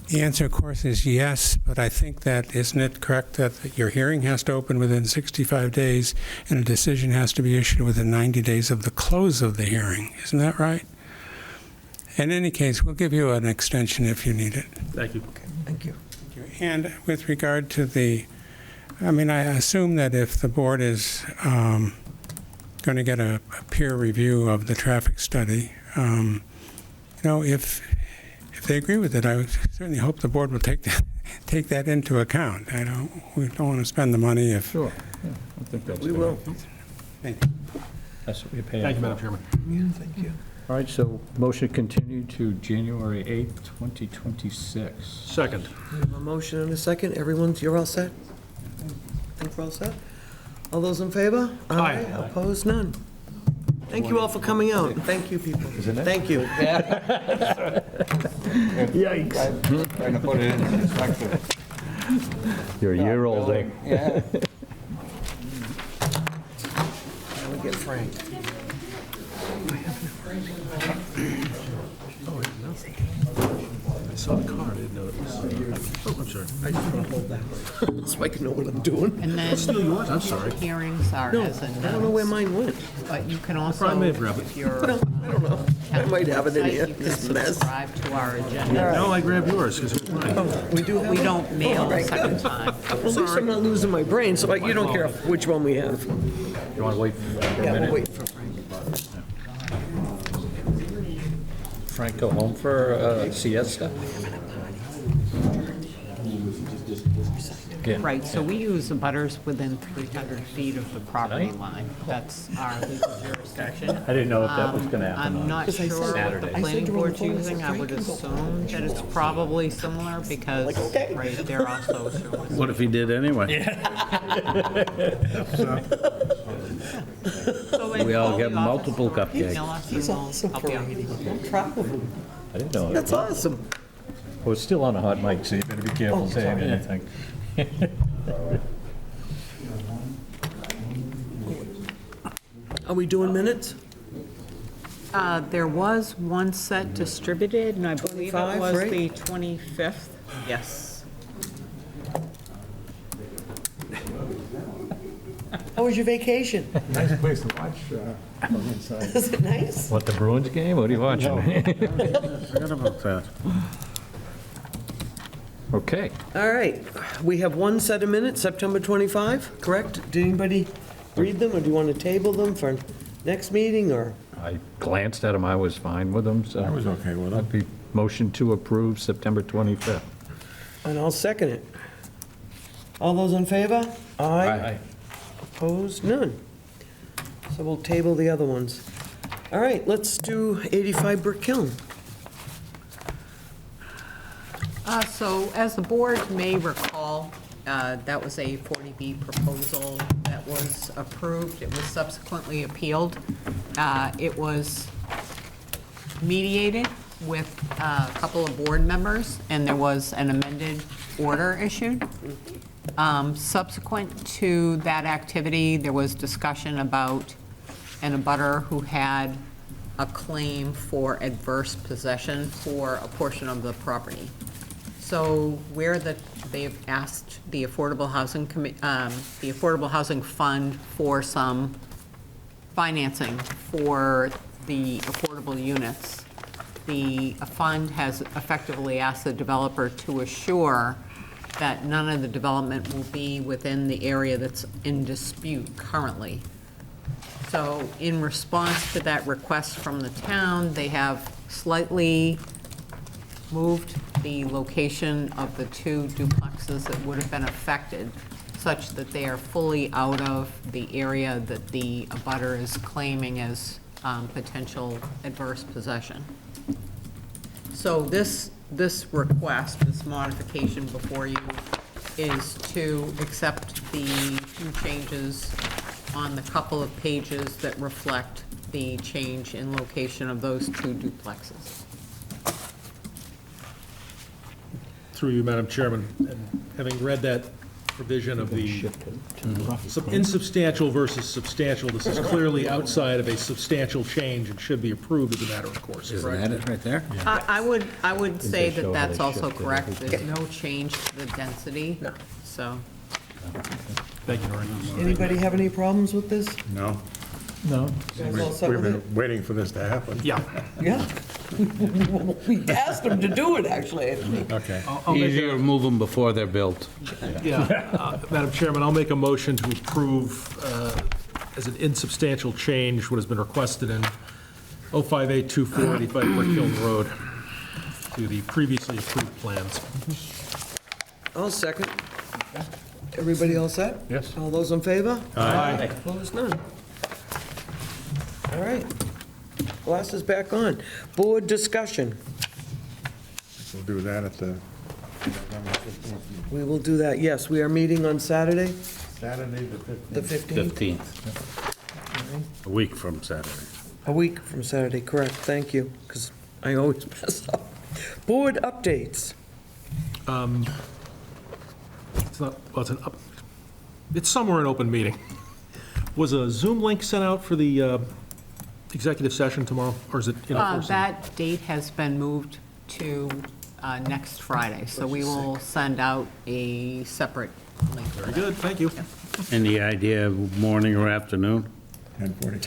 The answer, of course, is yes, but I think that, isn't it correct that your hearing has to open within 65 days and a decision has to be issued within 90 days of the close of the hearing? Isn't that right? In any case, we'll give you an extension if you need it. Thank you. Thank you. And with regard to I assume that if the board is going to get a peer review of the traffic study. If they agree with it, I would certainly hope the board will take that into account. We don't want to spend the money if... Sure. Yeah, I think that's We good. will. That's what we're paying Thank you, for. Madam Chairman. Yeah, thank you. All right, so motion continued to January 8th, 2026. Second. We have a motion and a second. You're all set? Think we're all set? All those in favor? Aye. Opposed? None. Thank you all for coming out. Thank you, people. Isn't it? Thank you. Yikes. Trying to put it in perspective. You're a year older. Yeah. Now we get Frank. I saw the car, I didn't know it was, oh, I'm sorry. I just want to hold that so I can know what I'm doing. And then Still yours, I'm sorry. hearings are No, as a I don't know where mine went. but you can also, Probably may have grabbed it. if you're I don't know. I might have it in here. you can This mess. subscribe to our agenda. No, I grabbed yours, because it was mine. We do have We it? don't mail All a right, second good. time. Well, at least I'm not losing my brain, so you don't care which one we have. You want to wait for a Yeah, we'll minute? wait for Frank. Frank go home for siesta? Yeah. Right, so we use the butters within 300 feet of the property line. That's our legal jurisdiction. I didn't know if that was going to happen. I'm on not sure what the Saturday. planning board's using. I would assume that it's probably similar because, right, they're also showing. What if he did anyway? We all get multiple cupcakes. He's awesome for reading. I'm proud of him. I didn't know. That's awesome. Well, it's still on a hot mic, so you better be careful saying anything. Are we doing minutes? There was one set distributed, and I believe it 25, was right? the 25th. Yes. How was your vacation? Nice place to watch from inside. Is it nice? What, the Bruins game? What are you watching? Forgot about that. Okay. All right. We have one set of minutes, September 25, correct? Did anybody read them, or do you want to table them for next meeting, or? I glanced at them, I was fine with them, so. I was okay with them. I'd be motion to approve September 25th. And I'll second it. All those in favor? Aye. Opposed? None. So we'll table the other ones. All right, let's do 85 Brick Kiln. So as the board may recall, that was a 40B proposal that was approved. It was subsequently appealed. It was mediated with a couple of board members, and there was an amended order issued. Subsequent to that activity, there was discussion about an abutter who had a claim for adverse possession for a portion of the property. So where they've asked the Affordable Housing Fund for some financing for the affordable units, the fund has effectively asked the developer to assure that none of the development will be within the area that's in dispute currently. So in response to that request from the town, they have slightly moved the location of the two duplexes that would have been affected such that they are fully out of the area that the abutter is claiming as potential adverse possession. So this request, this modification before you, is to accept the two changes on the couple of pages that reflect the change in location of those two duplexes. Through you, Madam Chairman, and having read that provision of the insubstantial versus substantial, this is clearly outside of a substantial change and should be approved as a matter of course. Isn't correct? that it right there? I would say they that show that's they also shifted correct. everything? There's no change to the density, No. so. Thank you very much. Anybody have any problems with this? No? No. You guys all set We've with been it? waiting for this to happen. Yeah. Yeah. We asked them to do it, actually, I think. Okay. Easier to move them before they're built. Yeah. Madam Chairman, I'll make a motion to approve as an insubstantial change what has been requested in 05824 85 Brick Hill Road to the previously approved plans. I'll second. Everybody all set? Yes. All those in favor? Aye. Opposed, none. All right. Glasses back on. Board discussion. We'll do that at the We will do that, yes. We are meeting on Saturday, Saturday, the 15th. the 15th. 15th, a week from Saturday. A week from Saturday, correct. Thank you, because I always mess up. Board updates. It's not, well, it's somewhere an open meeting. Was a Zoom link sent out for the executive session tomorrow, or is it in person? That date has been moved to next Friday, so we will send out a separate link. Very good, thank you. Any idea of morning or afternoon? 10:45.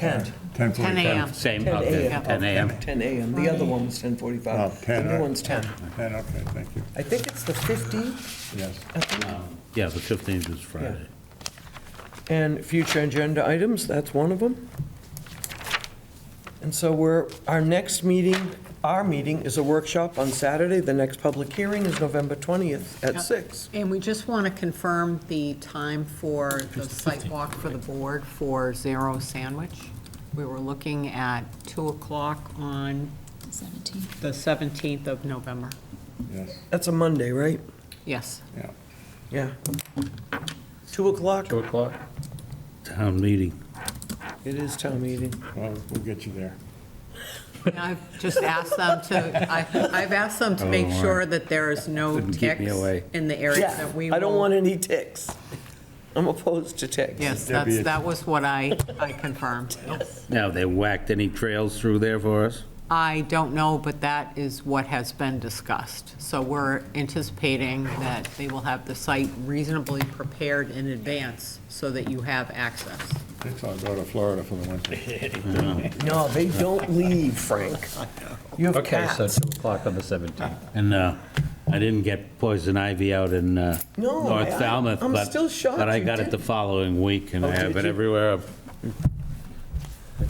10. 10 a.m. Same, 10 okay, a.m. 10 a.m. 10 a.m. The other one was 10:45. Oh, 10, The new right. one's 10. 10, okay, thank you. I think it's the 15th, Yes. Yeah, the 15th is Friday. and future agenda items, that's one of them. And so our next meeting, our meeting is a workshop on Saturday. The next public hearing is November 20th at 6. And we just want to confirm the time for the site walk for the board for Zero Sandwich. We were looking at 2 o'clock on the 17th of November. Yes, That's a Monday, right? Yes. yeah. Yeah. 2 o'clock? 2 o'clock? Town meeting. It is town meeting. Well, we'll get you there. And I've just asked them to, I've asked them to make sure that there is no Couldn't keep me ticks away. in the area Yeah, that we will. I don't want any ticks. I'm opposed to ticks. Yes, There'd be a- that was what I confirmed. Now, they whacked any trails through there for us? I don't know, but that is what has been discussed. So we're anticipating that they will have the site reasonably prepared in advance so that you have access. Thinks I'll go to Florida for the winter. No, they don't leave, Frank. You have Okay, so cats. 2 o'clock on the 17th. And I didn't get poison ivy out in North Falmouth, I'm but still shocked but I you got it the didn't. following week, and Oh, I have did it you? everywhere.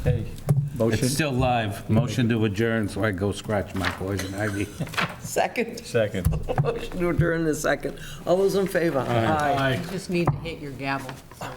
Okay, motion? It's still live. Motion to adjourn, so I go scratch my poison ivy. Second? Second. Motion to adjourn in a second. All those in favor? Aye. You just need to hit your gavel. So